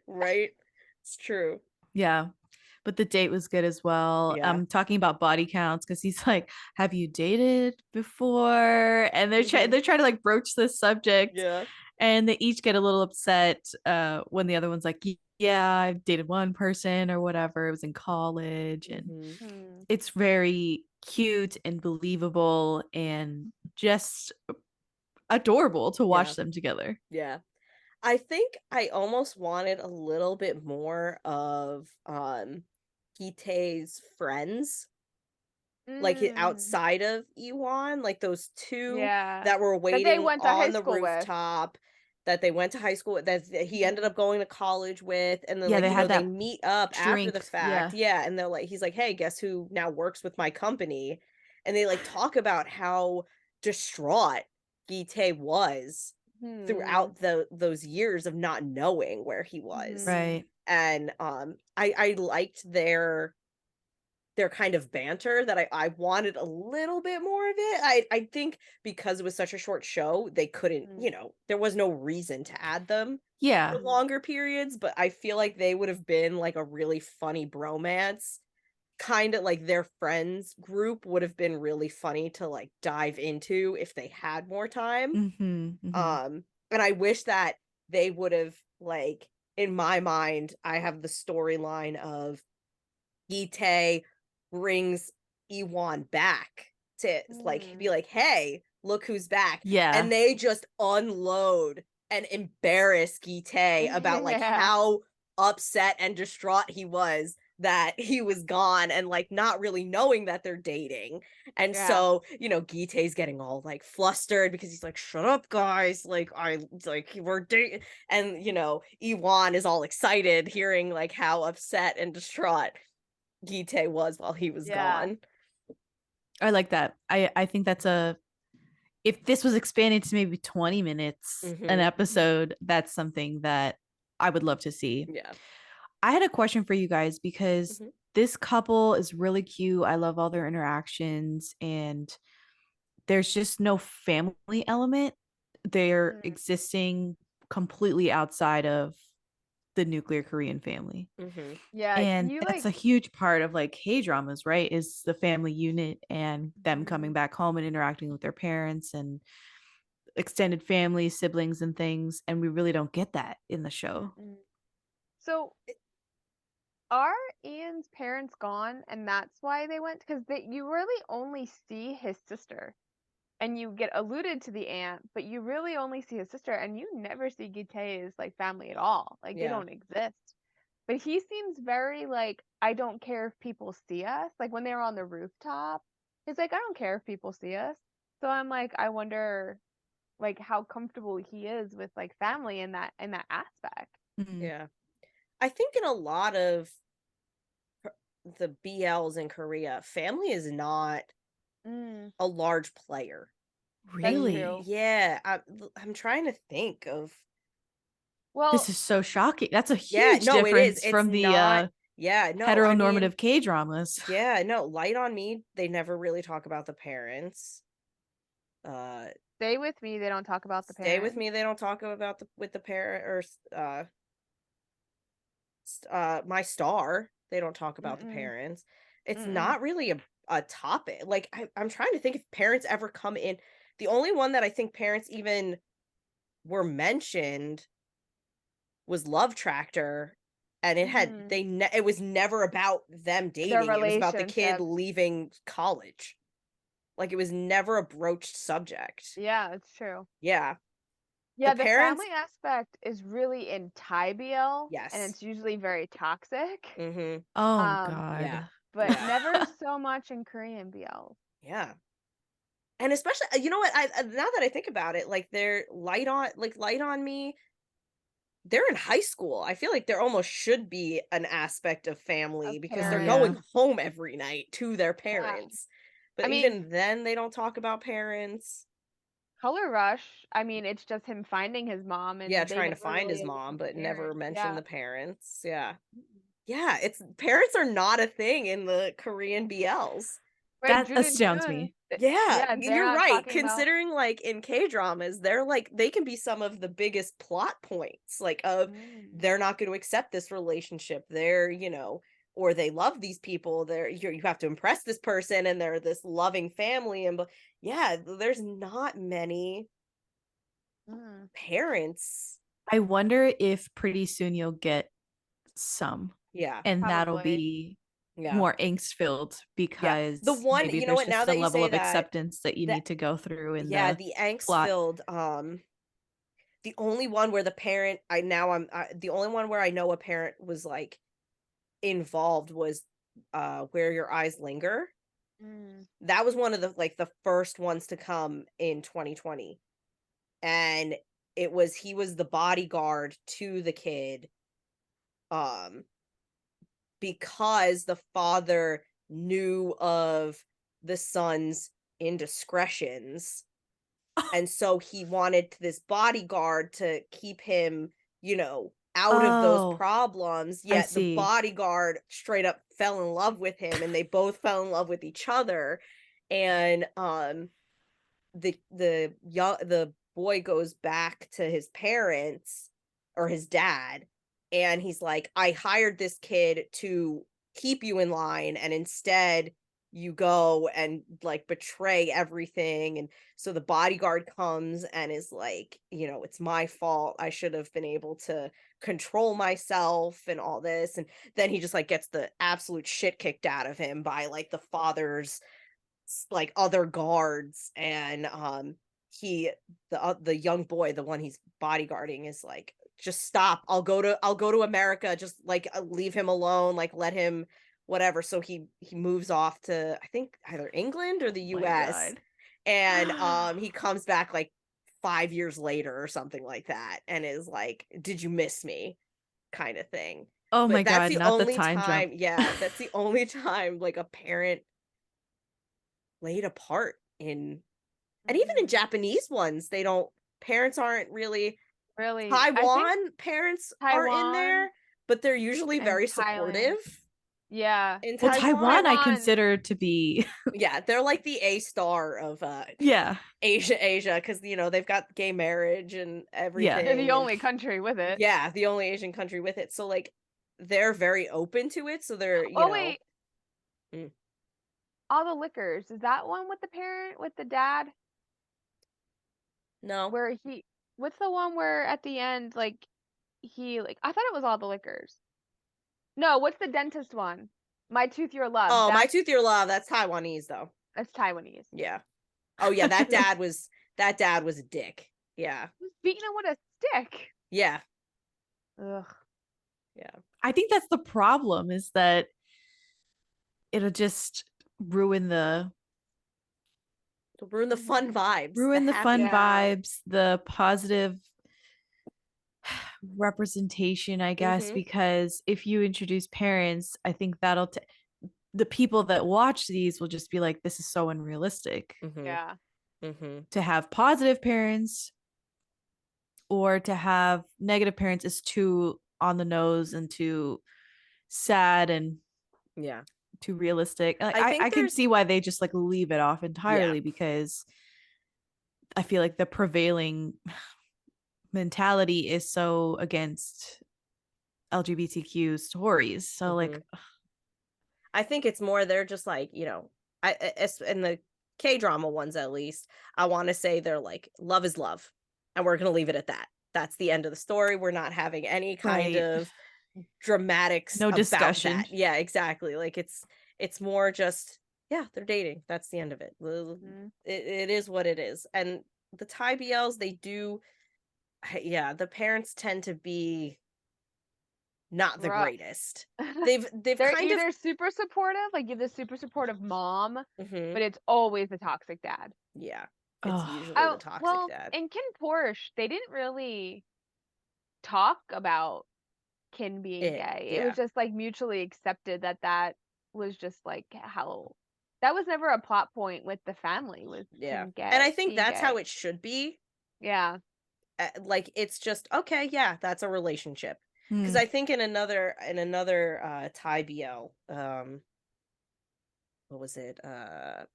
Right. It's true. Yeah. But the date was good as well. Yeah. Talking about body counts because he's like, "Have you dated before?" And they're trying to like broach this subject, Yeah. and they each get a little upset when the other one's like, "Yeah, I've dated one person or whatever. It was in college," and Hmm. it's very cute and believable and just adorable to Yeah. watch them together. Yeah. I think I almost wanted a little bit more of Hite's friends, like Mm. outside of Iwan, like those two Yeah. that were That they waiting went to high on the school with. rooftop, that they went to high school with, that he ended Mhm. up going to college with, and then Yeah, like, they had they that meet up after the drink. fact. Yeah. Yeah, and they're like, he's like, "Hey, guess who now works with my company?" And they like talk about how distraught Gite was Hmm. throughout those years of not knowing where he was. Mhm. Right. And I liked their kind of banter that I wanted a little bit more of it. I think because it was such a short show, they couldn't, Mm. there was no reason to add them Yeah. for longer periods, but I feel like they would have been like a really funny bromance. Kind of like their friends group would have been really funny to like dive into if they had more time. Mm-hmm, mm-hmm. And I wish that they would have, like, in my mind, I have the storyline of Gite brings Iwan back to like be Mm. like, "Hey, look who's back." Yeah. And they just unload and embarrass Gite about like Yeah. how upset and distraught he was that he was gone, and like not really knowing that they're dating. And Yeah. so, Gite's getting all like flustered because he's like, "Shut up, guys. Like, we're dating." And, Iwan is all excited hearing like how upset and distraught Gite was while he was Yeah. gone. I like that. I think that's if this was expanded to maybe 20 minutes an Mhm. episode, that's something that I would love to see. Yeah. I had a question for you guys because Mhm. this couple is really cute. I love all their interactions, and there's just no family element. They're Mm. existing completely outside of the nuclear Korean family. Mhm. Yeah. And You that's like. a huge part of like K dramas, right? Is the family unit and them coming Mhm. back home and interacting with their parents and extended family, siblings, and things. And we really don't get that in the show. Mm-mm. So are Ian's parents gone, and that's why they went? Because you really only see his sister, and you get alluded to the aunt, but you really only see his sister, and you never see Gitae's like family at all. Like they Yeah. don't exist. But he seems very like, I don't care if people see us. Like when they were on the rooftop, he's like, I don't care if people see us. So I'm like, I wonder like how comfortable he is with like family in that aspect. Mm-hmm. Yeah. I think in a lot of the BLs in Korea, family is not Mm. a large player. Really? Yeah, I'm trying to think of. Well, this is so shocking. That's a Yeah, huge no, it is. difference It's from the not. Yeah, no, I mean, heteronormative K-dramas. yeah, no, Light on Me, they never really talk about the parents. Stay With Me, they don't talk about the Stay With parents. Me, they don't talk about the parent, or My Star, they don't talk about the Mm-mm. parents. It's Mm-mm. not really a topic. Like I'm trying to think if parents ever come in. The only one that I think parents even were mentioned was Love Tractor, and it was never about them Their dating. It was about the kid relationship. leaving college. Like it was never a broached subject. Yeah, it's true. Yeah. The Yeah, the parents, family aspect is really in Thai BL, and yes. it's usually very toxic. Mhm. Oh Yeah. God. But Yeah. never so much in Korean BL. Yeah. And especially, you know what? Now that I think about it, like they're Light on Me. They're in high school. I feel like there almost should be an aspect of family Of because they're Oh parents. yeah. going home every night to their Yeah. parents. I But mean, even then, they don't talk about parents. Color Rush, I mean, it's just him finding his mom, Yeah, and they trying to never find really his allude mom, to the but never parents. mention Yeah. the parents. Yeah. Mm-mm. Yeah, it's parents are not a thing in the Korean BLs. Right, That Jun and astounds Jun. me. Yeah, Yeah, they're you're not right. talking about. Considering like in K-dramas, they can be some of the biggest plot points, like of Mm. they're not going to accept this relationship. Or they love these people. You have to impress this person and they're this loving family yeah, there's not many Mm. parents. I wonder if pretty soon you'll get some, Yeah. and that'll Probably. be Yeah. more angst filled Yeah. The because one, maybe you know there's what, now just a that you level say of that, acceptance that you that need to go through in yeah, the the angst plot. filled the only one where the parent the only one where I know a parent was like involved was Where Your Eyes Linger. Mm. That was one of the first ones to come in 2020. And he was the bodyguard to the kid um because the father knew of the son's indiscretions. And so he wanted this bodyguard to keep him, out of those Oh, problems. I Yet the see. bodyguard straight up fell in love with him and they both fell in love with each other. And the boy goes back to his parents or his dad, and he's like, I hired this kid to keep you in line, and instead you go and like betray everything. And so the bodyguard comes and is like, it's my fault, I should have been able to control myself and all this. And then he just like gets the absolute shit kicked out of him by like the father's like other guards. And the young boy, the one he's bodyguarding, is like, just stop, I'll go to America, just like leave him alone, like let him whatever. So he moves off to, I think, either England or the Oh my US. God. And he comes back like 5 years later or something like that, and is like, did you miss me, kind of thing. Oh my But that's God, the not the only time jump. time, yeah, that's the only time like a parent played a part in. And even in Mm. Japanese ones, they don't parents aren't really. Really, I think Taiwan parents are in Taiwan there, but they're usually and very Thailand. supportive Yeah. in Well, Taiwan. Taiwan I Taiwan. consider to be Yeah, they're like the A star of yeah. Asia, because they've got gay marriage and Yeah. They're the everything. And only country with it. yeah, the only Asian country with it. So like they're very open to it. So they're, Oh wait, mm, All the Liquors. Is that one with the parent, with the dad? no. Where he what's the one where at the end, like, he like I thought it was All the Liquors. No, what's the dentist one? My Tooth Your Love. Oh, My Tooth Your Love, that's Taiwanese though. That's Taiwanese. Yeah. Oh yeah, that dad was a dick. Yeah. Who's beating him with a stick? Yeah. Ugh. Yeah. I think that's the problem, is that it'll just ruin the It'll ruin the fun vibes, the ruin the happy. fun Yeah. vibes, the positive representation, I guess, Mhm. because if you introduce parents, I think that'll the people that watch these will just be like, this is so unrealistic. Mhm. Yeah. to have positive parents or to have negative parents is too on the nose and too sad and too realistic. Like, I can see why they just like leave it off entirely, because I feel like the prevailing mentality is so against LGBTQ stories. So like, I think it's more they're just like, you know, in the K-drama ones at least, I want to say they're like, love is love, and we're gonna leave it at that. That's the end of the story. We're not having any kind of dramatics no about discussion. that. Yeah, exactly. Like it's more just, yeah, they're dating. That's the end of it. It is what it is. And the Thai BLs, they do, the parents tend to be not the greatest. They're kind either super supportive, like you're the super supportive mom, but it's always the toxic dad. Yeah, it's usually the toxic dad. In Kin Porsche, they didn't really talk about Kin being gay. It was just like mutually accepted that was just like how that was never a plot point with the family, was Kin gay. And I think that's how it should be. Yeah. Like it's just okay, that's a relationship. Because I think in another Thai BL, what was it?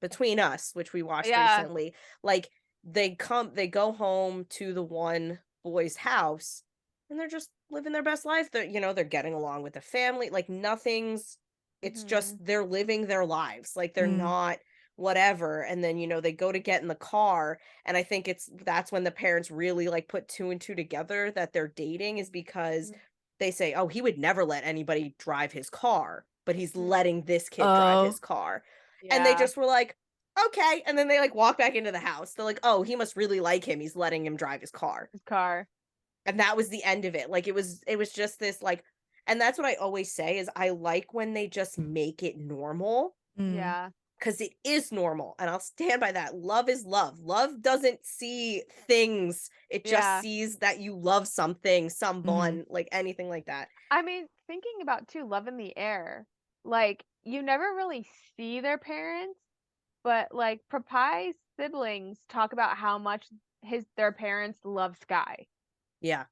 Between Us, which we watched recently, like they go home to the one boy's house and they're just living their best life. They're getting along with the family. Like nothing's, it's just they're living their lives. Like they're not whatever. And then, they go to get in the car, and I think that's when the parents really like put two and two together that they're dating, is because they say, oh, he would never let anybody drive his car, but he's letting this kid drive his car. And they just were like, okay. And then they like walk back into the house. They're like, oh, he must really like him. He's letting him drive his car. And that was the end of it. Like it was just this like, and that's what I always say is I like when they just make it normal. Yeah. Because it is normal, and I'll stand by that. Love is love. Love doesn't see things. It just sees that you love something, someone, like anything like that. I mean, thinking about too, Love in the Air, like you never really see their parents, but like Papai's siblings talk about how much their parents love Sky. Yeah.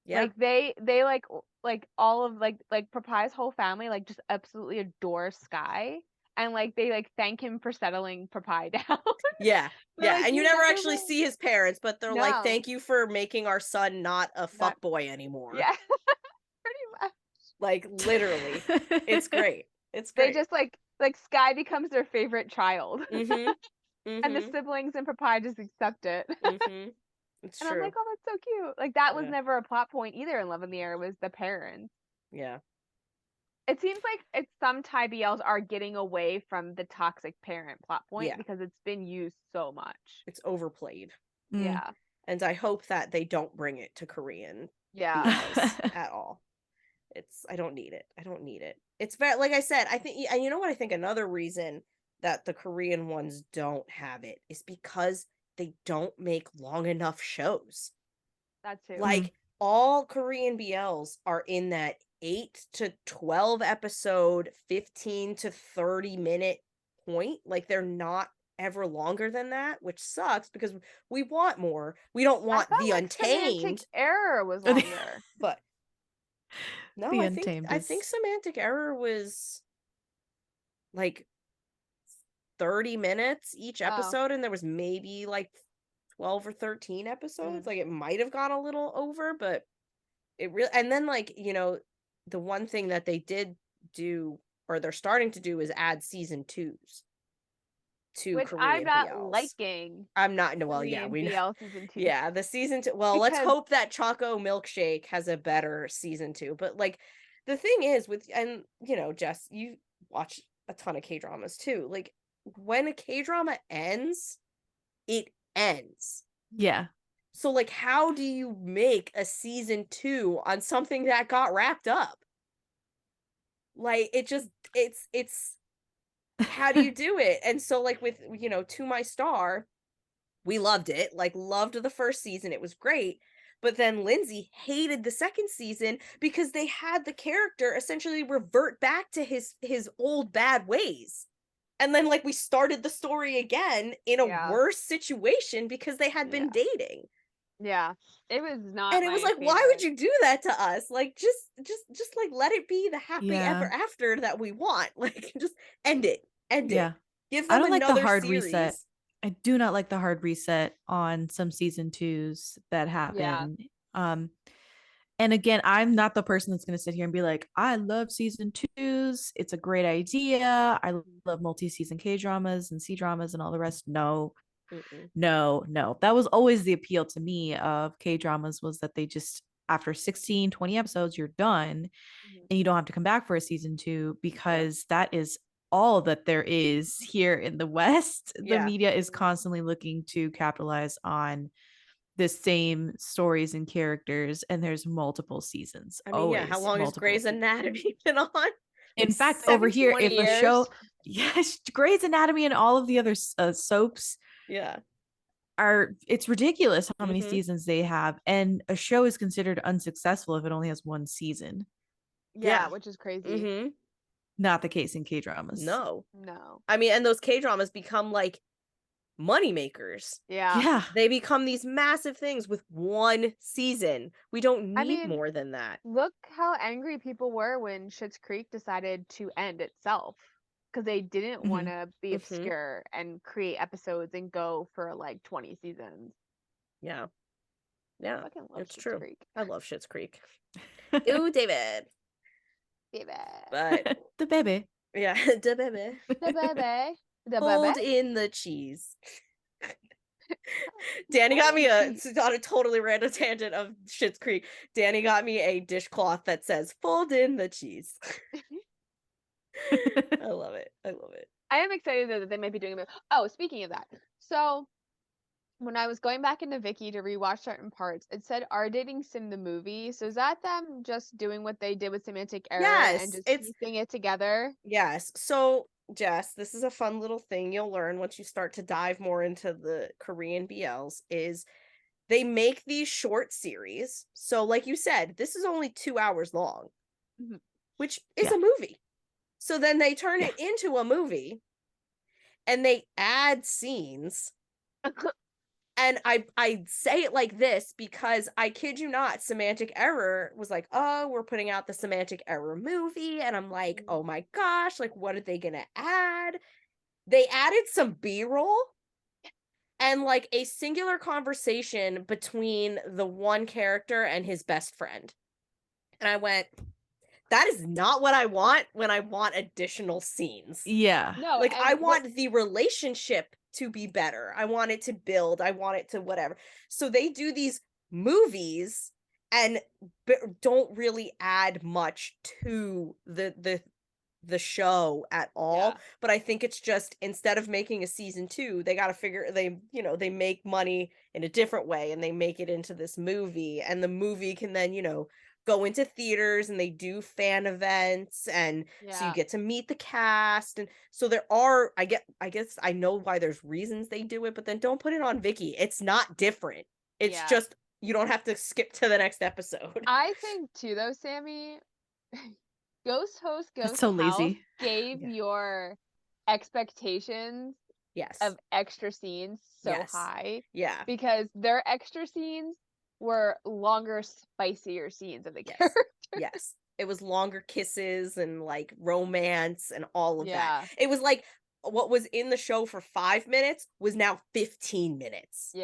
Like they like all of like Papai's whole family like just absolutely adore Sky. And like they like thank him for settling Papai down. Yeah. Like, and you never actually see his parents, but they're like, thank you for making our son not a fuckboy anymore. Yeah. Pretty much. Like literally. It's great. It's great. They just like Sky becomes their favorite child. And the siblings and Papai just accept it. It's and true. I'm like, oh, that's so cute. Like that was never a plot point either in Love in the Air. It was the parents. Yeah. It seems like some Thai BLs are getting away from the toxic parent plot point because it's been used so much. It's overplayed. Yeah. And I hope that they don't bring it to Korean BLs at all. I don't need it. I don't need it. It's very, like I said, I think, and you know what I think another reason that the Korean ones don't have it is because they don't make long enough shows. That too. Like all Korean BLs are in that 8 to 12 episode, 15 to 30 minute point. Like they're not ever longer than that, which sucks because we want more. We don't want the Untamed. Semantic Error was longer. But no, the I think Semantic Error was like 30 minutes each episode, and there was maybe like 12 or 13 episodes. Like it might have gone a little over, but it really, and then like, the one thing that they did do, or they're starting to do, is add season 2s to which Korean I'm not BLs. liking. I'm not, well, yeah, we know. Season 2. Yeah, the season 2. Well, let's hope that Choco Milkshake has a better season 2. But like the thing is with, and Jess, you watch a ton of K-dramas too. Like when a K-drama ends, it ends. Yeah. So like how do you make a season 2 on something that got wrapped up? Like it's how do you do it? And so like with To My Star, we loved it. Like loved the first season. It was great. But then Lindsay hated the second season because they had the character essentially revert back to his old bad ways. And then like we started the story again in a worse situation because they had been dating. Yeah, it was not. And it was like, why would you do that to us? Like, just like let it be the happy ever after that we want. Like, just end it. End it. Give them I don't like the hard series. reset. I do not like the hard reset on some season 2s that happen. And again, I'm not the person that's going to sit here and be like, I love season 2s. It's a great idea. I love multi-season K-dramas and C-dramas and all the rest. No. No. That was always the appeal to me of K-dramas, was that they just, after 16, 20 episodes, you're done and you don't have to come back for a season 2, because that is all that there is here in the West. The media is constantly looking to capitalize on the same stories and characters, and there's multiple seasons. I mean, how long has Grey's Anatomy been on? In fact, over here, if a show, Grey's Anatomy and all of the other soaps, it's ridiculous how many seasons they have, and a show is considered unsuccessful if it only has one season. Which is crazy. Not the case in K-dramas. No. I mean, and those K-dramas become like money makers. They become these massive things with one season. We don't need more than that. Look how angry people were when Schitt's Creek decided to end itself, because they didn't want to be obscure and create episodes and go for like 20 seasons. It's true. I love Schitt's Creek. Ooh, David. But the baby. The baby. The baby. Hold in the cheese. Danny got me on a totally random tangent of Schitt's Creek. Danny got me a dishcloth that says "Fold in the cheese." I love it. I am excited that they might be doing it. Oh, speaking of that, so when I was going back into Viki to rewatch certain parts, it said "Our Dating Sim the movie." So is that them just doing what they did with Semantic Error and just piecing it together? Yes. So, Jess, this is a fun little thing you'll learn once you start to dive more into the Korean BLs, is they make these short series. So, like you said, this is only 2 hours long, which is a movie. So then they turn it into a movie and they add scenes. And I say it like this because I kid you not, Semantic Error was like, oh, we're putting out the Semantic Error movie. And I'm like, oh my gosh, like, what are they going to add? They added some B-roll and like a singular conversation between the one character and his best friend. And I went, that is not what I want when I want additional scenes. No, like I want the relationship to be better. I want it to build. I want it to whatever. So they do these movies and don't really add much to the show at all. But I think it's just, instead of making a season 2, they got to figure, they make money in a different way and they make it into this movie, and the movie can then, go into theaters and they do fan events, and so you get to meet the cast. And so there are, I guess I know why there's reasons they do it, but then don't put it on Viki. It's not different. It's just, you don't have to skip to the next episode. I think too, though, Sammie, Ghost Host That's so lazy. Gave your expectations of extra scenes so high. Because their extra scenes were longer, spicier scenes of the character. It was longer kisses and like romance and all of that. It was like what was in the show for 5 minutes was now 15 minutes.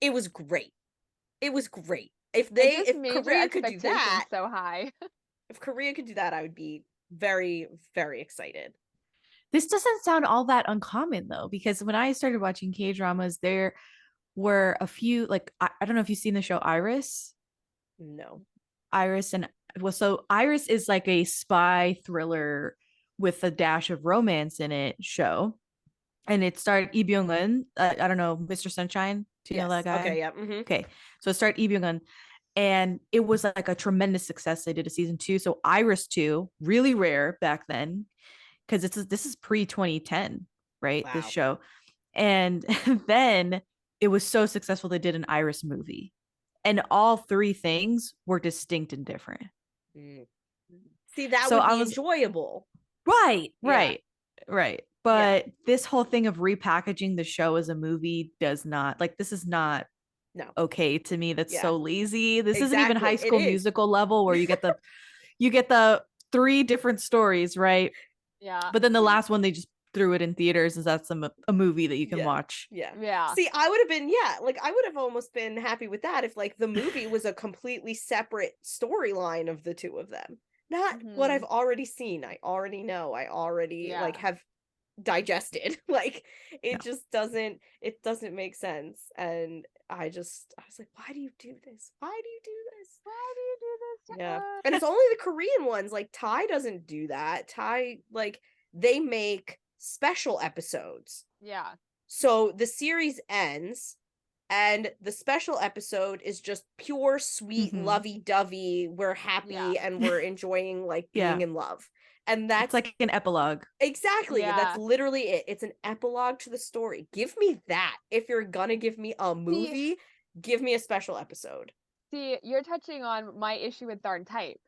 It was great. If Korea could do that, so high. If Korea could do that, I would be very, very excited. This doesn't sound all that uncommon though, because when I started watching K-dramas, there were a few, like, I don't know if you've seen the show Iris. No. Iris is like a spy thriller with a dash of romance in it show. And it starred Lee Byung-hun. I don't know, Mr. Sunshine. Do you know that guy? Okay, Okay. So it starred Lee Byung-hun. And it was like a tremendous success. They did a season 2. So Iris 2, really rare back then, because this is pre-2010, right? Wow. This show. And then it was so successful they did an Iris movie. And all 3 things were distinct and different. See, that would be enjoyable. Right. But this whole thing of repackaging the show as a movie does not, like, this is not okay to me. That's so lazy. This isn't even High School Musical level where you get the 3 different stories, right? Yeah. But then the last one they just threw it in theaters. Is that's a movie that you can watch? Yeah. See, I would have been like I would have almost been happy with that if like the movie was a completely separate storyline of the two of them, not what I've already seen. I already know. I already like have digested. Like it just doesn't make sense. And I was like, why do you do this? Why do you do this? Why do you do this? Yeah. And it's only the Korean ones. Like Thai doesn't do that. Thai, like, they make special episodes. Yeah. So the series ends and the special episode is just pure sweet lovey-dovey. We're happy and we're enjoying like being in love. And that's like an epilogue. Exactly. That's literally it. It's an epilogue to the story. Give me that. If you're gonna give me a movie, give me a special episode. See, you're touching on my issue with Tharn Type.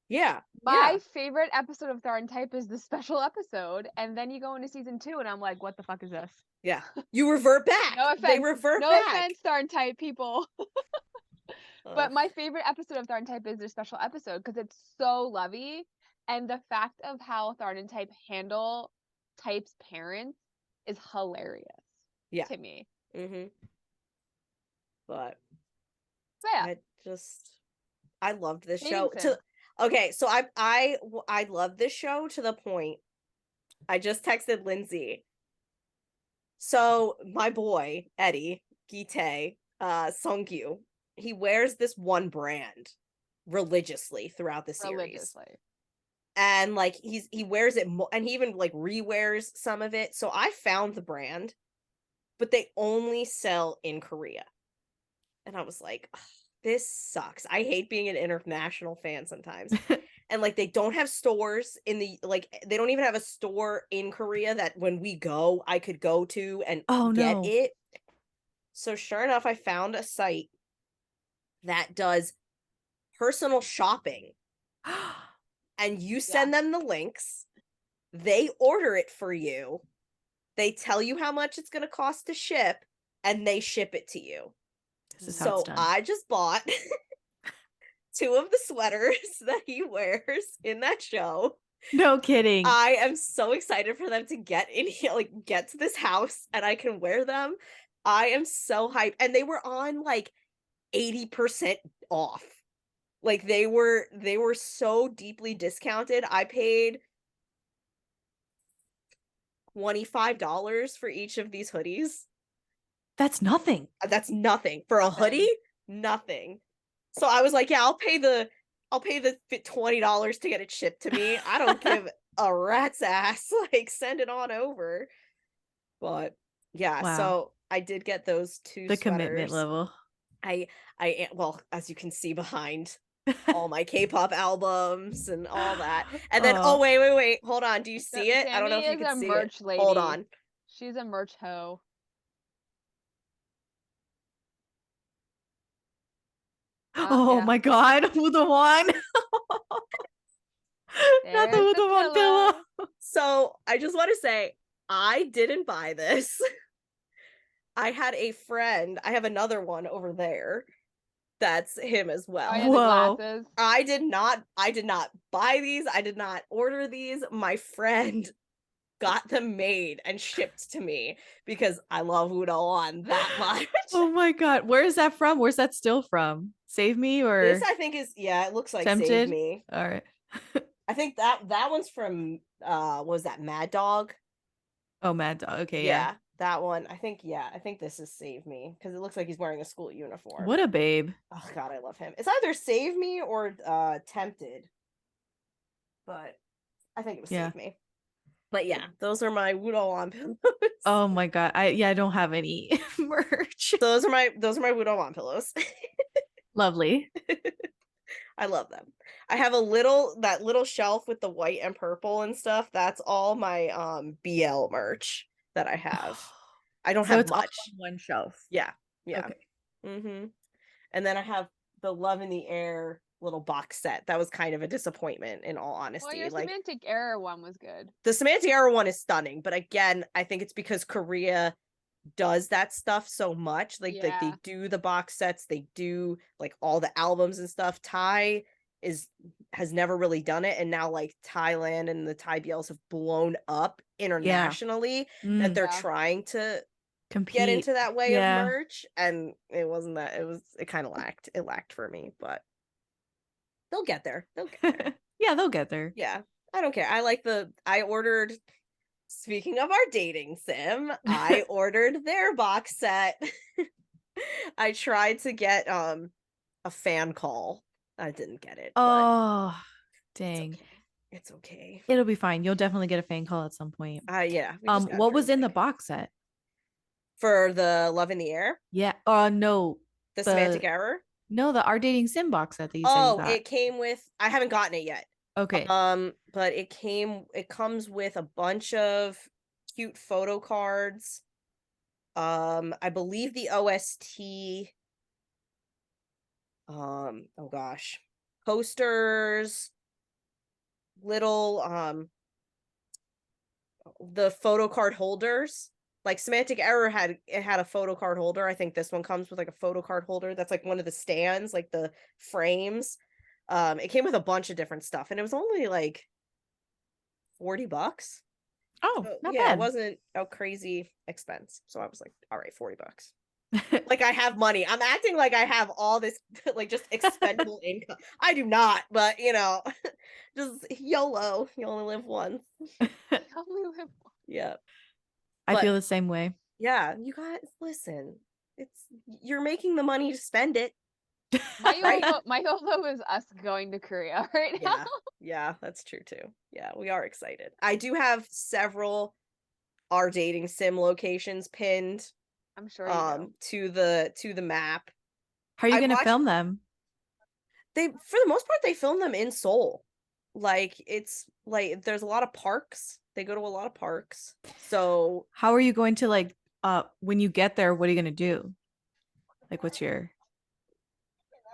Yeah. My favorite episode of Tharn Type is the special episode, and then you go into season 2, and I'm like, what the fuck is this? Yeah. You revert back. No offense. They revert back. No offense, Tharn Type people. But my favorite episode of Tharn Type is their special episode because it's so lovey, and the fact of how Tharn and Type handle Type's parents is hilarious. To me. But yeah. I loved this show. Okay, so I love this show to the point I just texted Lindsay. So my boy Eddie Gite Sungkyu, he wears this one brand religiously throughout the series. And like he wears it and he even like rewears some of it. So I found the brand, but they only sell in Korea. And I was like, this sucks. I hate being an international fan sometimes. And like they don't have stores in the they don't even have a store in Korea that when we go I could go to and get it. So sure enough, I found a site that does personal shopping. And you send them the links, they order it for you, they tell you how much it's going to cost to ship, and they ship it to you. So I just bought 2 of the sweaters that he wears in that show. No kidding. I am so excited for them to get in here, like get to this house, and I can wear them. I am so hyped. And they were on like 80% off. Like they were so deeply discounted. I paid $25 for each of these hoodies. That's nothing. That's nothing. For a hoodie, nothing. So I was like, yeah, I'll pay the $20 to get it shipped to me. I don't give a rat's ass. Like, send it on over. But yeah, so I did get those 2 the sweaters. Commitment level. Well, as you can see behind all my K-pop albums and all that. And then wait, hold on. Do you see it? I don't know if you can see it. Lady. Hold on. She's a merch hoe. My god, who the one? Not the who the one pillow. So I just want to say I didn't buy this. I had a friend. I have another one over there. That's him as well. Whoa. I did not buy these. I did not order these. My friend got them made and shipped to me because I love Udon that much. Oh my god. Where is that from? Where's that still from? Save Me or this I think is it looks like Tempted? Save Me. All right. I think that one's from what was that, Mad Dog? Oh, Mad Dog. Okay, yeah. That one. I think this is Save Me because it looks like he's wearing a school uniform. What a babe. Oh god, I love him. It's either Save Me or Tempted. But I think it was Save Me. But yeah, those are my Wudon pillows. Oh my god. I don't have any merch. Those are my Wudon pillows. Lovely. I love them. I have that little shelf with the white and purple and stuff. That's all my BL merch that I have. I don't have much. All on one shelf. Yeah. Okay. And then I have the Love in the Air little box set. That was kind of a disappointment, in all honesty. Well, your like semantic error one was good. The semantic error one is stunning, but again, I think it's because Korea does that stuff so much. Like they do the box sets, they do like all the albums and stuff. Thai has never really done it, and now like Thailand and the Thai BLs have blown up internationally, that they're trying to compete, get into that way of merch, and it wasn't that. It kind of lacked for me, but they'll get there. Yeah, they'll get there. Yeah, I don't care. I ordered, speaking of our dating sim, I ordered their box set. I tried to get a fan call. I didn't get it. Oh, dang. It's okay. It'll be fine. You'll definitely get a fan call at some point. Yeah. What was in the box set? For the Love in the Air? Yeah. No. The semantic error? No, the Our Dating Sim box set that you said you got. It came with, I haven't gotten it yet. Okay. But it comes with a bunch of cute photo cards. I believe the OST, oh gosh, posters, little the photo card holders. Like semantic error had a photo card holder. I think this one comes with like a photo card holder that's like one of the stands, like the frames. It came with a bunch of different stuff, and it was only like $40. Oh, so, not bad. It wasn't a crazy expense. So I was like, all right, $40. Like I have money. I'm acting like I have all this like just expendable income. I do not, but just YOLO. You only live once. Yeah. I feel the same way. Yeah, you guys, listen. You're making the money to spend it. My YOLO is us going to Korea right now. Yeah, that's true too. Yeah, we are excited. I do have several Our Dating Sim locations pinned. I'm sure you to the map. How are you gonna film them? For the most part, they film them in Seoul. Like it's like there's a lot of parks. They go to a lot of parks. So how are you going to like when you get there, what are you gonna do? Like what's your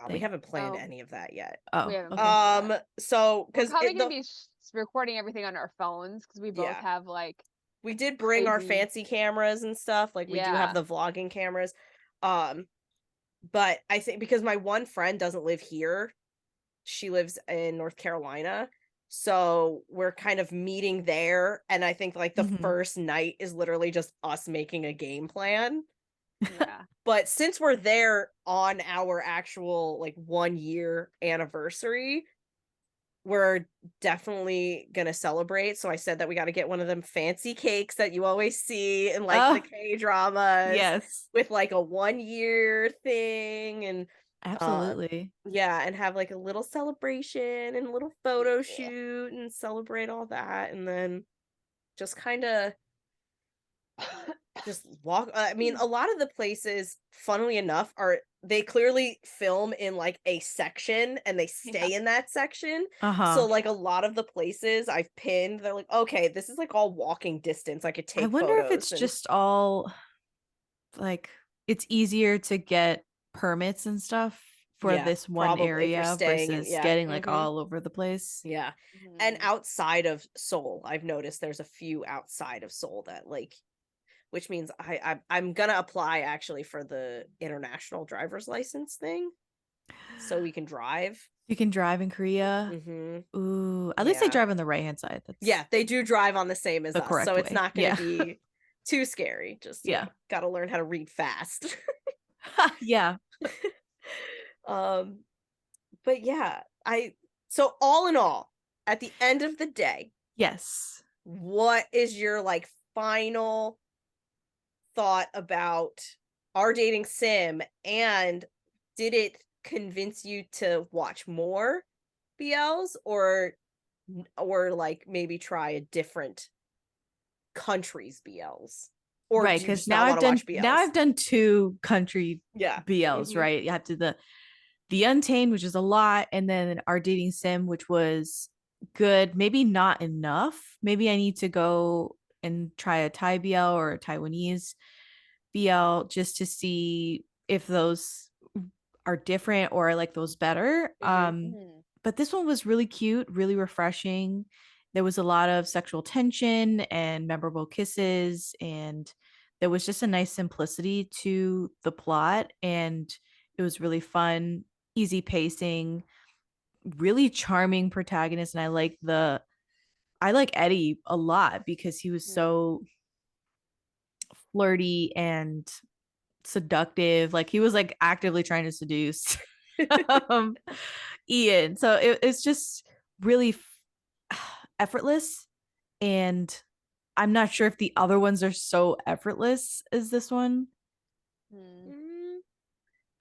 we haven't planned any of that yet. Oh, okay. So because we're probably gonna be recording everything on our phones because we both have like. We did bring our fancy cameras and stuff. Like we do have the vlogging cameras. But I think because my one friend doesn't live here, she lives in North Carolina. So we're kind of meeting there. And I think like the first night is literally just us making a game plan. Yeah. But since we're there on our actual like 1 year anniversary, we're definitely gonna celebrate. So I said that we got to get one of them fancy cakes that you always see in like the K-dramas. Yes. With like a 1 year thing and absolutely. And have like a little celebration and a little photo shoot and celebrate all that, and then just kind of just walk. I mean, a lot of the places, funnily enough, they clearly film in like a section and they stay in that section. So like a lot of the places I've pinned, they're like, okay, this is like all walking distance. I could take. I wonder if it's just all like it's easier to get permits and stuff for this one area versus getting like all over the place. Yeah. And outside of Seoul, I've noticed there's a few outside of Seoul that like, which means I'm gonna apply actually for the international driver's license thing, so we can drive. You can drive in Korea. Ooh, at least they drive on the right hand side. They do drive on the same as us, so it's not gonna be too scary. Just gotta learn how to read fast. Yeah. But yeah, so all in all, at the end of the day, yes, what is your like final thought about Our Dating Sim, and did it convince you to watch more BLs or like maybe try a different country's BLs? Or right, because now I've done 2 country BLs, right? You have to the Untamed, which is a lot, and then Our Dating Sim, which was good, maybe not enough. Maybe I need to go and try a Thai BL or a Taiwanese BL just to see if those are different or I like those better. But this one was really cute, really refreshing. There was a lot of sexual tension and memorable kisses, and there was just a nice simplicity to the plot, and it was really fun, easy pacing, really charming protagonist. And I like Eddie a lot because he was so flirty and seductive. Like he was like actively trying to seduce Ian. So it's just really effortless, and I'm not sure if the other ones are so effortless as this one.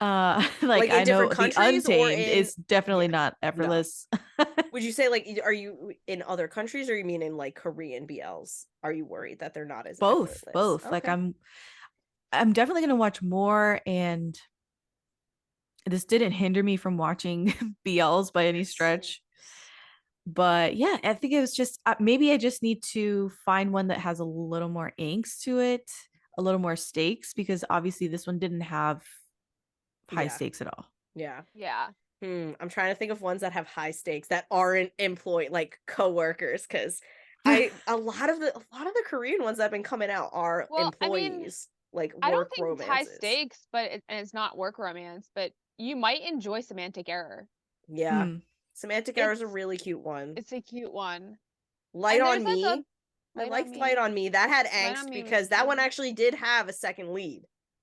Like I in know different the countries or Untamed is definitely not effortless. No. Would you say like are you in other countries or you mean in like Korean BLs? Are you worried that they're not as both effortless? Okay. Like I'm definitely gonna watch more, and this didn't hinder me from watching BLs by any stretch. But yeah, I think it was just maybe I just need to find one that has a little more angst to it, a little more stakes, because obviously this one didn't have high stakes at all. Yeah. I'm trying to think of ones that have high stakes that aren't employed like coworkers, because a lot of the Korean ones that have been coming out are employees, like work I don't think romances. It's high stakes, but it's not work romance, but you might enjoy Semantic Error. Yeah. Semantic Error is a really cute one. It's a cute one. Light on Me. I liked Light on Me. That had angst because that one actually did have a second lead.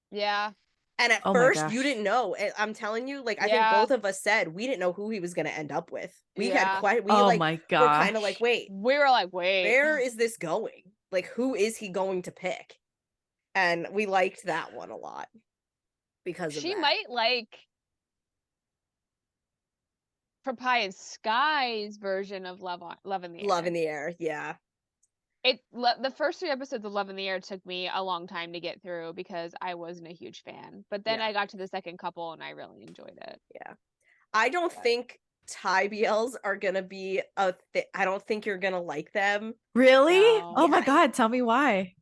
Yeah. And at first you didn't know. I'm telling you, like I think both of us said we didn't know who he was going to end up with. We had quite my god. We're kind of like, wait. We were like, wait. Where is this going? Like who is he going to pick? And we liked that one a lot because of that. She might like Papaya Sky's version of Love in the Air. Love in the Air, yeah. The first 3 episodes of Love in the Air took me a long time to get through because I wasn't a huge fan. But then I got to the second couple and I really enjoyed it. Yeah. I don't think Thai BLs are gonna be I don't think you're gonna like them. Really? No. Oh my god, tell me why.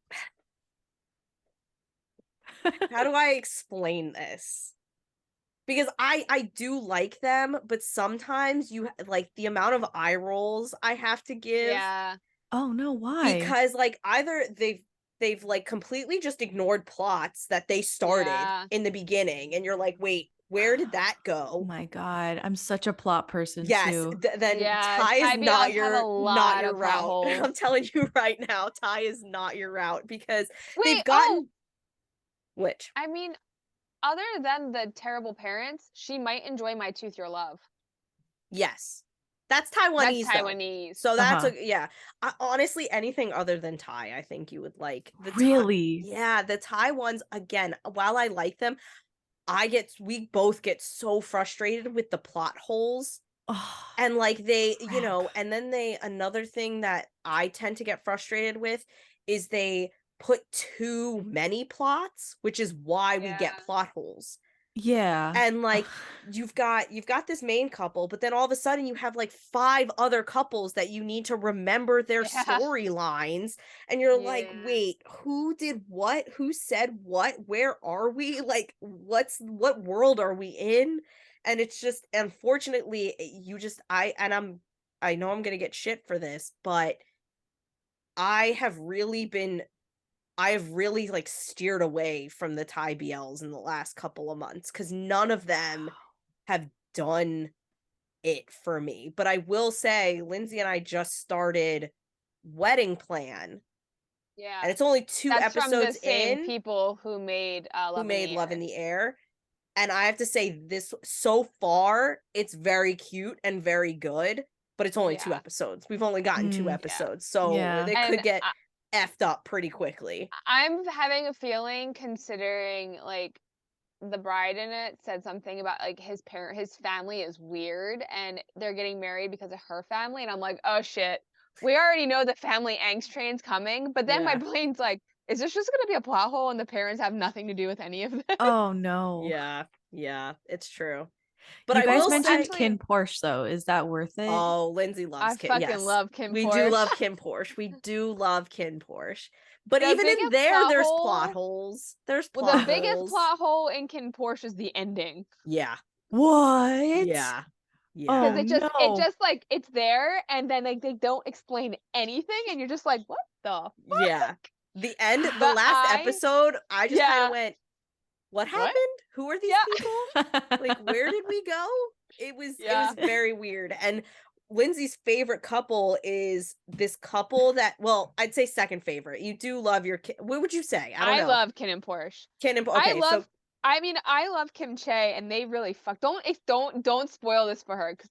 How do I explain this? Because I do like them, but sometimes you like the amount of eye rolls I have to give. Yeah. Oh no, why? Because like either they've like completely just ignored plots that they started in the beginning, and you're like, wait, where did that go? Oh my god, I'm such a plot person too. Then Thai is not your route. I'm telling you right now, Thai is not your route because they've gotten which. I mean, other than the terrible parents, she might enjoy My Tooth Your Love. Yes. That's Taiwanese. That's Taiwanese. So that's honestly, anything other than Thai, I think you would like. Really? The Thai ones, again, while I like them, we both get so frustrated with the plot holes. And like they, you know, and then another thing that I tend to get frustrated with is they put too many plots, which is why we get plot holes. Yeah. And like you've got this main couple, but then all of a sudden you have like 5 other couples that you need to remember their storylines, and you're like, wait, who did what? Who said what? Where are we? Like what world are we in? And it's just, unfortunately, I know I'm gonna get shit for this, but I have really like steered away from the Thai BLs in the last couple of months because none of them have done it for me. But I will say, Lindsay and I just started Wedding Plan. Yeah. And it's only 2 episodes from the same in. People who made Love in the Air. And I have to say, this so far, it's very cute and very good, but it's only 2 episodes. We've only gotten 2 episodes. So they could get effed up pretty quickly. I'm having a feeling, considering like the bride in it said something about like his family is weird and they're getting married because of her family, and I'm like, oh shit, we already know the family angst train's coming. But then my brain's like, is this just gonna be a plot hole and the parents have nothing to do with any of this? Oh no. Yeah, it's true. But you guys mentioned Kin Porsche, though. Is that worth it? Oh, Lindsay loves Kin. I fucking love Kin Porsche. We do love Kin Porsche. We do love Kin Porsche. But even in there, there's plot holes. The biggest plot hole in Kin Porsche is the ending. Yeah. What? Yeah. Oh, Because it just like it's there, and then like they don't explain anything, and you're just like, what the fuck? Yeah. The last episode, I just kind of went, what happened? Who are these people? Like, where did we go? It was very weird. And Lindsay's favorite couple is this couple that, well, I'd say second favorite. You do love your what would you say? I don't know. I love Ken and Porsche. I love Kim Chae, and they really don't spoil this for her, because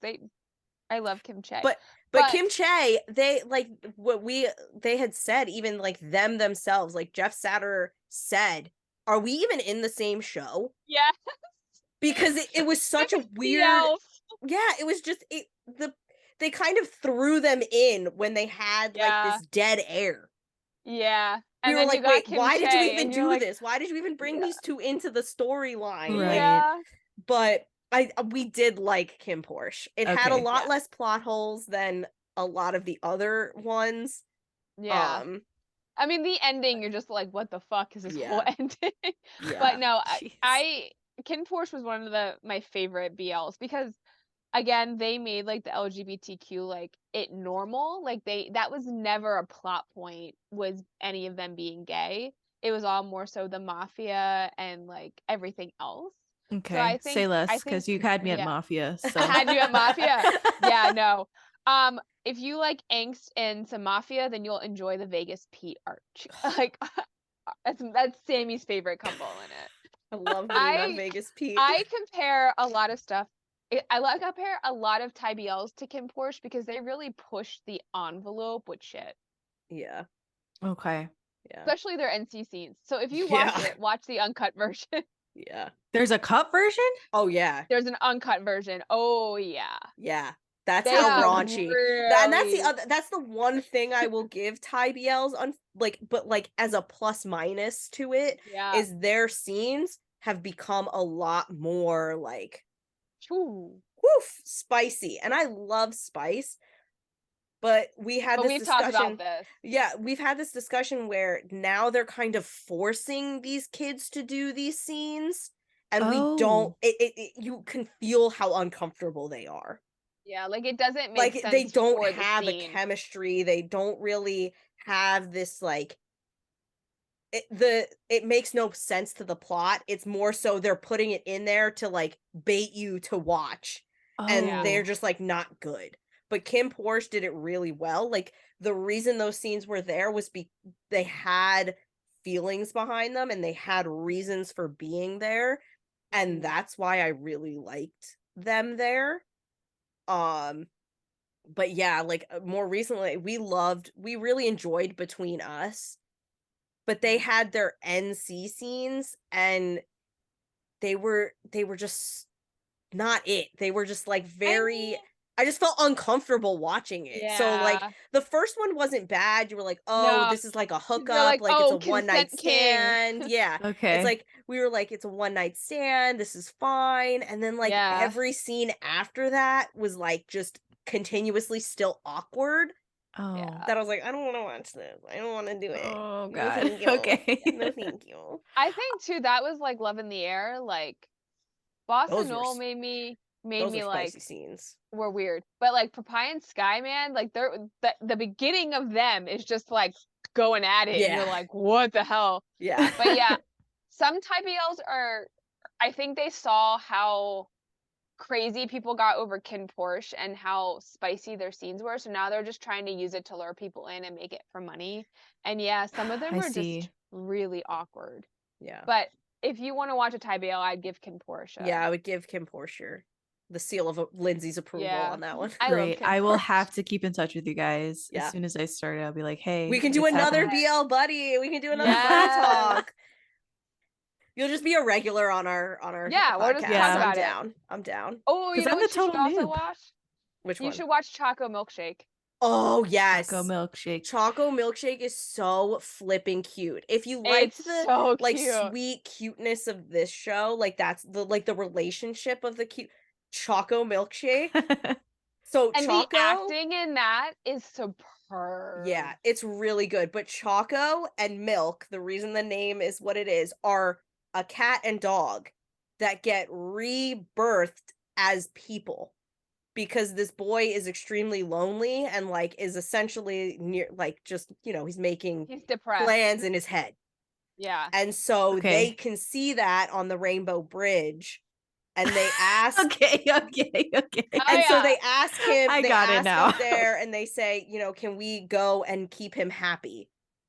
I love Kim Chae. But Kim Chae, they like they had said, even like themselves, like Jeff Satter said, are we even in the same show? Yeah. Because it was such a weird it was just they kind of threw them in when they had like this dead air. Yeah. And we were like, wait, why did you even do this? Why did you even bring these two into the storyline? Right. But we did like Kim Porsche. It had a lot less plot holes than a lot of the other ones. Yeah. I mean, the ending, you're just like, what the fuck is this whole ending? But no, Kim Porsche was one of my favorite BLs, because again, they made like the LGBTQ like it normal. Like that was never a plot point, was any of them being gay. It was all more so the mafia and like everything else. Okay, so I think, say less, because you had me at mafia. So. I had you at mafia. Yeah, no. If you like angst and some mafia, then you'll enjoy the Vegas Pete arch. Like that's Sammie's favorite couple in it. I love being on Vegas Pete. I compare a lot of stuff. I compare a lot of Thai BLs to Kim Porsche, because they really push the envelope with shit. Yeah. Okay. Yeah. Especially their NC scenes. So if you watch it, watch the uncut version. Yeah. There's a cut version? Oh yeah. There's an uncut version. Oh yeah. Yeah. That's how raunchy. And that's the one thing I will give Thai BLs on, like, but like as a plus minus to it is their scenes have become a lot more like spicy. And I love spice. But we've discussion. Talked about this. Yeah, we've had this discussion where now they're kind of forcing these kids to do these scenes, and we don't. You can feel how uncomfortable they are. Yeah, like it doesn't make sense. They don't have a chemistry. They don't really have this like. It makes no sense to the plot. It's more so they're putting it in there to like bait you to watch, and they're just like not good. But Kim Porsche did it really well. Like the reason those scenes were there was they had feelings behind them, and they had reasons for being there, and that's why I really liked them there. But yeah, like more recently, we really enjoyed Between Us, but they had their NC scenes, and they were just not it. They were just like very. I just felt uncomfortable watching it. Yeah. So like the first one wasn't bad. You were like, oh, this is like a hookup, like it's a one night stand. Yeah. Okay. It's like we were like, it's a one night stand. This is fine. And then like every scene after that was like just continuously still awkward. Oh. That I was like, I don't want to watch this. I don't want to do it. Oh god. No, okay. No, thank you. I think too that was like Love in the Air. Like Boss and Noel made me like scenes were weird, but like Papaya and Sky, man, like the beginning of them is just like going at it, and you're like, what the hell? Yeah. But yeah, some Thai BLs are. I think they saw how crazy people got over Ken Porsche and how spicy their scenes were, so now they're just trying to use it to lure people in and make it for money. And yeah, some of them were just really awkward. Yeah. But if you want to watch a Thai BL, I'd give Ken Porsche. Yeah, I would give Kim Porsche the seal of Lindsay's approval on that one. Great. I will have to keep in touch with you guys. As soon as I start, I'll be like, hey, we can do another BL buddy. We can do another buddy talk. You'll just be a regular on our we'll just talk about it. I'm down. Oh, you know what you should also watch? Which one? You should watch Choco Milkshake. Oh yes, Choco Milkshake. Choco Milkshake is so flipping cute. If you like the like sweet cuteness of this show, like that's the relationship of the cute Choco Milkshake. So and Choco, the acting in that is superb. Yeah, it's really good. But Choco and Milk, the reason the name is what it is, are a cat and dog. that get rebirthed as people, because this boy is extremely lonely and like is essentially near, like, just, he's making depressed plans in his head. Yeah. And so they can see that on the Rainbow Bridge, and they ask okay. And so they ask him, I they got ask it now. him there, and they say, can we go and keep him happy?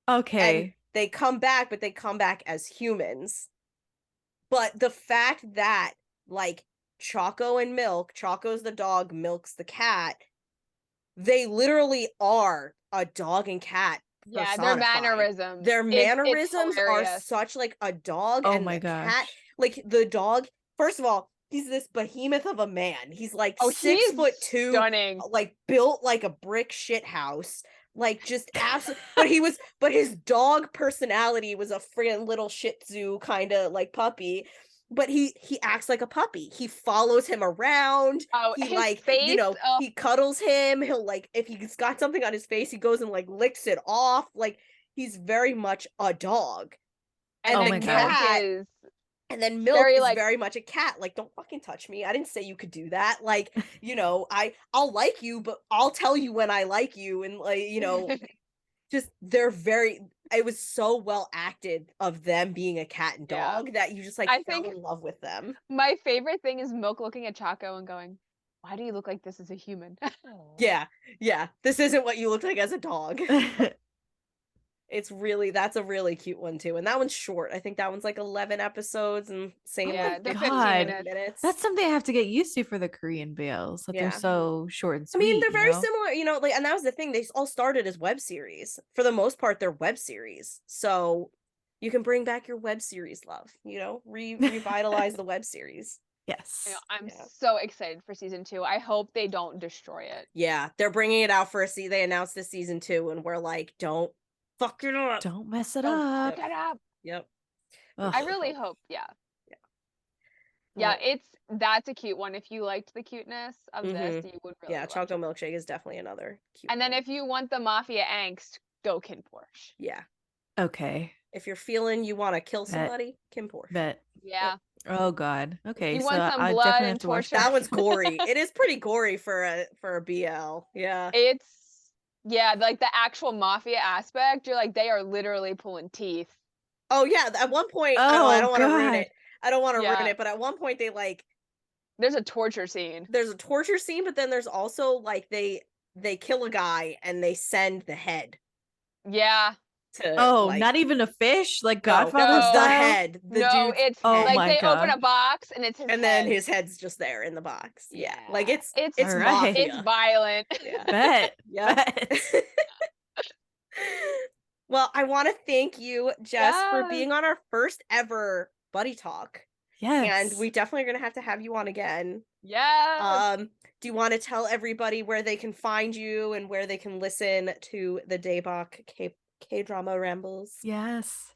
Okay. And they come back, but they come back as humans. But the fact that, like, Choco and Milk, Choco's the dog, Milk's the cat, they literally are a dog and cat. Yeah, their mannerisms. Mannerisms are such like a dog and a cat. Like, the dog, first of all, he's this behemoth of a man. He's like 6'2", stunning, like built like a brick shit house. Like, just absolutely. But his dog personality was a freaking little Shih Tzu kind of like puppy. But he acts like a puppy. He follows him around. Oh, he, his like, face, he cuddles him. He'll, like, if he's got something on his face, he goes and like licks it off. Like, he's very much a dog. And the cat is, and then Milk is very much a cat. Like, don't fucking touch me. I didn't say you could do that. Like, I'll like you, but I'll tell you when I like you. And like, just it was so well acted of them being a cat and dog that you just like fell in love with them. My favorite thing is Milk looking at Choco and going, "Why do you look like this as a human?" Yeah. This isn't what you look like as a dog. That's a really cute one too, and that one's short. I think that one's like 11 episodes, and same like 15 minutes. That's something I have to get used to for the Korean BLs, that they're so short and sweet. I mean, they're very similar, like, and that was the thing. They all started as web series. For the most part, they're web series, so you can bring back your web series love. Revitalize the web series. Yes. I'm so excited for season 2. I hope they don't destroy it. Yeah, they're bringing it out for they announced this season 2, and we're like, don't fuck it up. Don't mess it up. Fuck it up. Yep. I really hope. Yeah, that's a cute one. If you liked the cuteness of this, you would really Choco Milkshake is definitely another cute one. Then if you want the mafia angst, go Kim Porsche. Yeah. Okay. If you're feeling you want to kill somebody, Kim Porsche. Yeah. Oh God. Okay. You want some blood and torture? That one's gory. It is pretty gory for a BL. Yeah. Like the actual mafia aspect, you're like, they are literally pulling teeth. Oh yeah, at one point, I don't want to ruin it. I don't want to ruin it, but at one point there's a torture scene. There's a torture scene, but then there's also like they kill a guy and they send the head. Yeah. Not even a fish, like Godfather style? The head. It's like they open a box and it's his head. Then his head's just there in the box. Yeah. Like it's right. It's violent. Yeah. Bet. Bet. Well, I want to thank you, Jess, for being on our first ever Buddy Talk. Yes. And we definitely are going to have you on again. Yeah. Do you want to tell everybody where they can find you and where they can listen to the Daebak K-drama Rambles? Yes.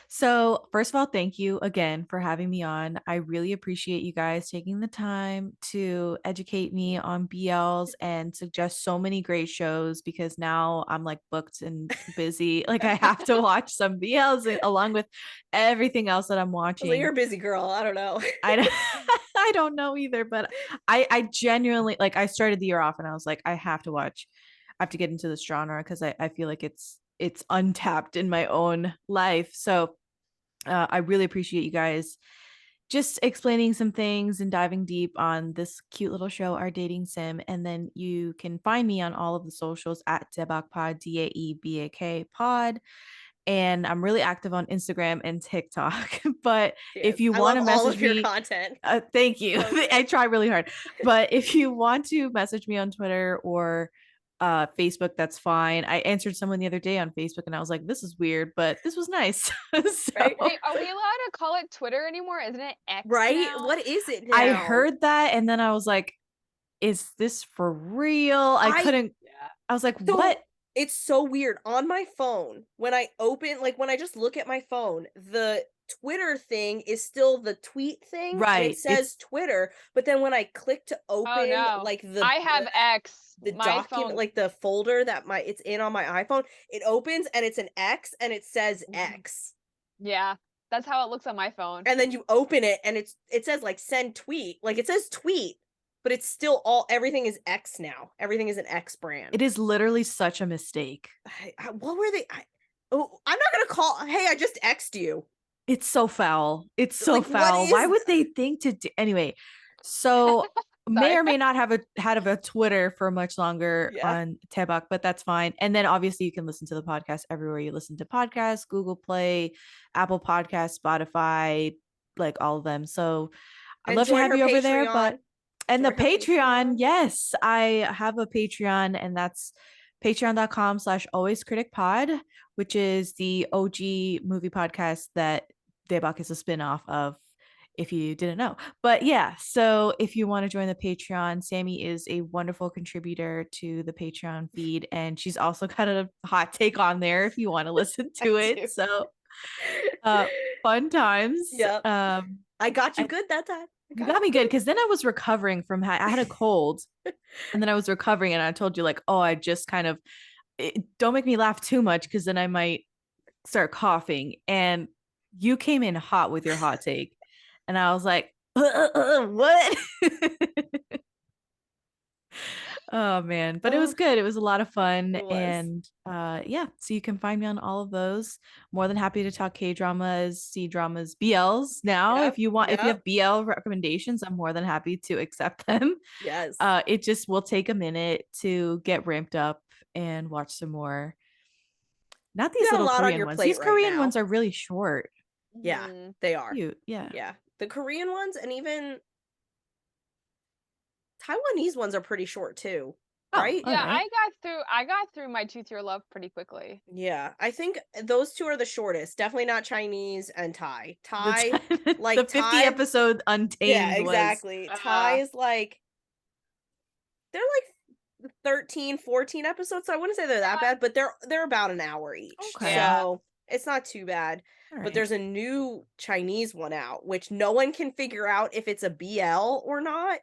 So first of all, thank you again for having me on. I really appreciate you guys taking the time to educate me on BLs and suggest so many great shows, because now I'm like booked and busy. Like I have to watch some BLs along with everything else that I'm watching. Well, you're a busy girl. I don't know. I don't know either, but I genuinely, like, I started the year off and I was like, I have to get into this genre because I feel like it's untapped in my own life. So I really appreciate you guys just explaining some things and diving deep on this cute little show, Our Dating Sim. And then you can find me on all of the socials at daebakpod, DAEBAK pod. And I'm really active on Instagram and TikTok. But if you want to message all of me, your content. Thank you. I try really hard. But if you want to message me on Twitter or Facebook, that's fine. I answered someone the other day on Facebook and I was like, this is weird, but this was nice. Right? Wait, are we allowed to call it Twitter anymore? Isn't it X right now? What is it now? I heard that and then I was like, is this for real? I was like, what? It's so weird. On my phone, when I just look at my phone, the Twitter thing is still the tweet thing, right? And it says Twitter, but then when I click to open, I have X, the document, phone. Like the folder that it's in on my iPhone, it opens and it's an X and it says X. Yeah, That's how it looks on my phone. And then you open it and it says like send tweet. Like it says tweet, but it's still everything is X now. Everything is an X brand. It is literally such a mistake. What were they? I'm not gonna call. Hey, I just X'd you. It's so foul. It's so like, foul. Why would they think to do anyway? So may or may not have had a Twitter for much longer on Daebak, but that's fine. And then obviously you can listen to the podcast everywhere you listen to podcasts, Google Play, Apple Podcasts, Spotify, like all of them. So I'd love to have you over there. But and the Patreon, yes, I have a Patreon, and that's patreon.com/alwayscriticpod, which is the OG movie podcast that Daebak is a spinoff of, if you didn't know. But yeah, so if you want to join the Patreon, Sammie is a wonderful contributor to the Patreon feed, and she's also got a hot take on there if you want to listen to it. So fun times. Yep. I got you good that time. You got me good, because then I was recovering from I had a cold and then I was recovering, and I told you like, oh, I just kind of don't make me laugh too much because then I might start coughing, and you came in hot with your hot take, and I was like, what? Oh man, but it was good. It was a lot of fun. And yeah, so you can find me on all of those. More than happy to talk K-dramas, C-dramas, BLs now. If you want, if you have BL recommendations, I'm more than happy to accept them. Yes. It just will take a minute to get ramped up and watch some more. Not these little Korean ones. These Korean ones are really short. Yeah, they are. Cute. Yeah. Yeah. The Korean ones, and even Taiwanese ones are pretty short too, right? Yeah, right. I got through My Tooth Your Love pretty quickly. Yeah, I think those two are the shortest. Definitely not Chinese and Thai. Thai, like the 50 episode Untamed. Yeah, exactly. Thai is like, they're like 13, 14 episodes. So I wouldn't say they're that bad, but they're about an hour each. Okay. So it's not too bad. But there's a new Chinese one out, which no one can figure out if it's a BL or not.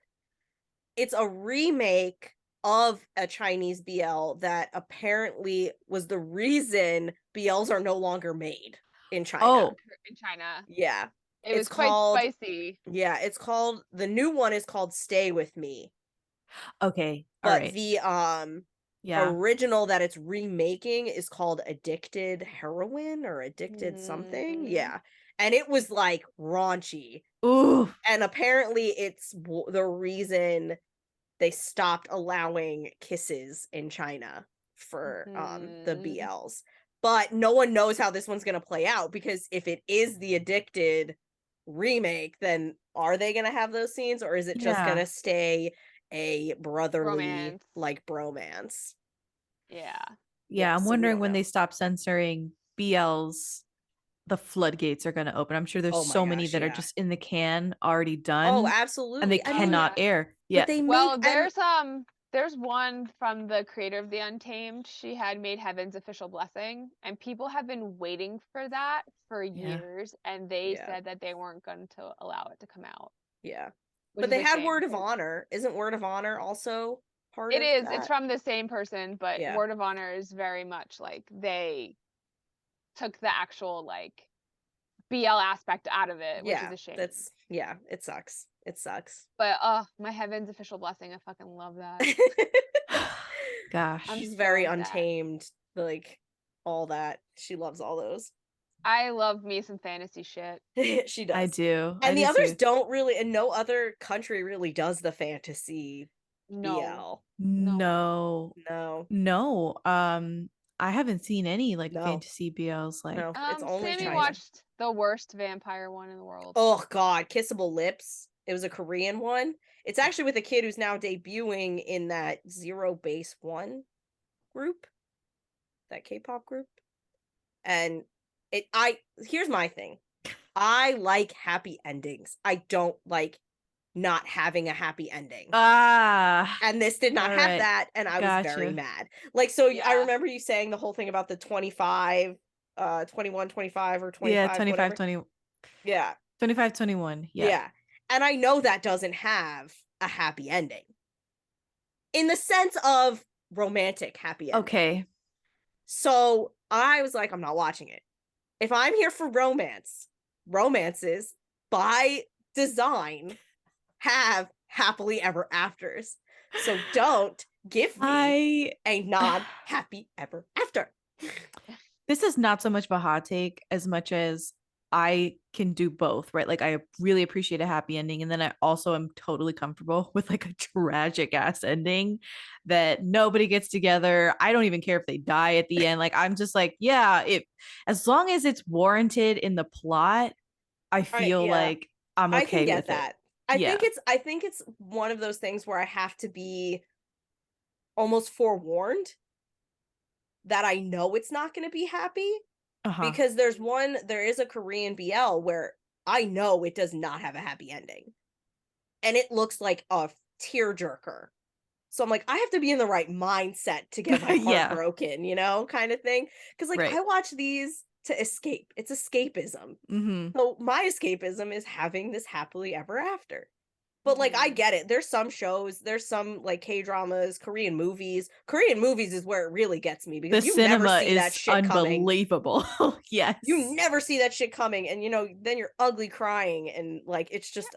It's a remake of a Chinese BL that apparently was the reason BLs are no longer made in China. Oh, in China. Yeah. It was quite spicy. Yeah, it's called, the new one is called Stay With Me. Okay. But the original that it's remaking is called Addicted Heroin or Addicted something. Yeah. And it was like raunchy. Ooh. And apparently it's the reason they stopped allowing kisses in China for the BLs. But no one knows how this one's going to play out, because if it is the Addicted remake, then are they going to have those scenes, or is it just going to stay a brotherly bromance? Yeah, I'm wondering when they stop censoring BLs, the floodgates are going to open. I'm sure there's so many that are just in the can already done. Oh, absolutely. And they cannot air. Yeah. There's one from the creator of the Untamed. She had made Heaven's Official Blessing, and people have been waiting for that for years, and they said that they weren't going to allow it to come out. Yeah. But they had Word of Honor. Isn't Word of Honor also part of it? It is. It's from the same person, but Word of Honor is very much like they took the actual BL aspect out of it, which is a shame. It sucks. It sucks. But my Heaven's Official Blessing, I fucking love that. Gosh. She's very Untamed, all that. She loves all those. I love me some fantasy shit. She does. I do. And the others don't really, and no other country really does the fantasy BL. No. I haven't seen any fantasy BLs. No, it's only Sammie watched the worst vampire one in the world. Oh God, Kissable Lips. It was a Korean one. It's actually with a kid who's now debuting in that Zero Base One group, that K-pop group. And here's my thing. I like happy endings. I don't like not having a happy ending. And this did not have that, and I was very mad. I remember you saying the whole thing about the 25, 21, 25 or 25. Yeah, 25, whatever. 20. Yeah. 25, 21. Yeah. And I know that doesn't have a happy ending. In the sense of romantic happy ending. Okay. So I was like, I'm not watching it. If I'm here for romance, romances by design have happily ever afters. So don't give me a non-happy ever after. This is not so much of a hot take as much as I can do both, right? Like I really appreciate a happy ending, and then I also am totally comfortable with like a tragic ass ending that nobody gets together. I don't even care if they die at the end. Like I'm just like, yeah, as long as it's warranted in the plot, I feel like I'm okay I can get with that. it. I think it's one of those things where I have to be almost forewarned that I know it's not going to be happy. Because there is a Korean BL where I know it does not have a happy ending. And it looks like a tearjerker. So I'm like, I have to be in the right mindset to get my heart broken, kind of thing. Because like I watch these to escape. It's escapism. So my escapism is having this happily ever after. But like I get it. There's some shows, there's some like K-dramas, Korean movies. Korean movies is where it really gets me because you never see that shit coming. Unbelievable. Yes. You never see that shit coming, and then you're ugly crying, and like it's just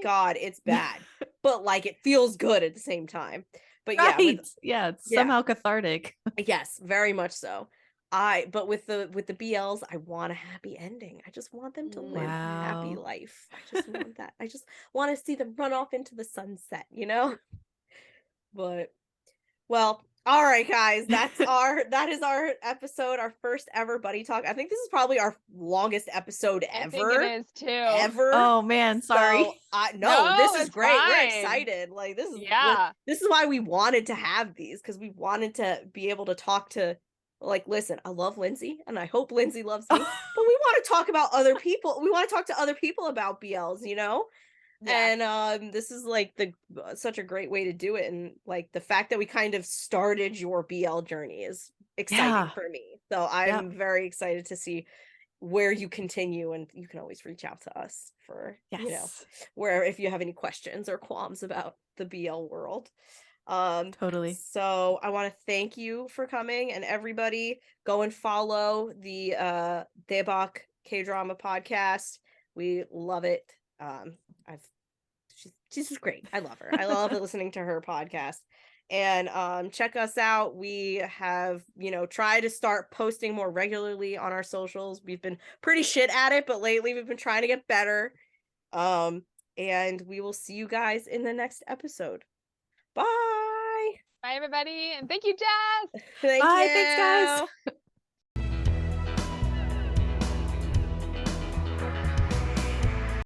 God, it's bad. But like it feels good at the same time. But it's somehow cathartic. Yes, very much so. But with the BLs, I want a happy ending. I just want them to live a happy life. I just want that. I just want to see them run off into the sunset, But well, all right, guys, that is our episode, our first ever buddy talk. I think this is probably our longest episode ever. I think it is too. Ever. Oh man, sorry. So, no, this is great. Fine. We're excited. Like this is why we wanted to have these, because we wanted to be able to talk to. Like, listen, I love Lindsay, and I hope Lindsay loves me. But we want to talk about other people. We want to talk to other people about BLs, Yeah. And this is like such a great way to do it, and like the fact that we kind of started your BL journey is exciting for me. So I'm very excited to see where you continue, and you can always reach out to us for where if you have any questions or qualms about the BL world. Totally. So I want to thank you for coming, and everybody go and follow the Daebak K-drama podcast. We love it. She's just great. I love her. I love listening to her podcast. And check us out. We have tried to start posting more regularly on our socials. We've been pretty shit at it, but lately we've been trying to get better. And we will see you guys in the next episode. Bye. Bye, everybody, and thank you, Jess. Thank you. Thanks, guys.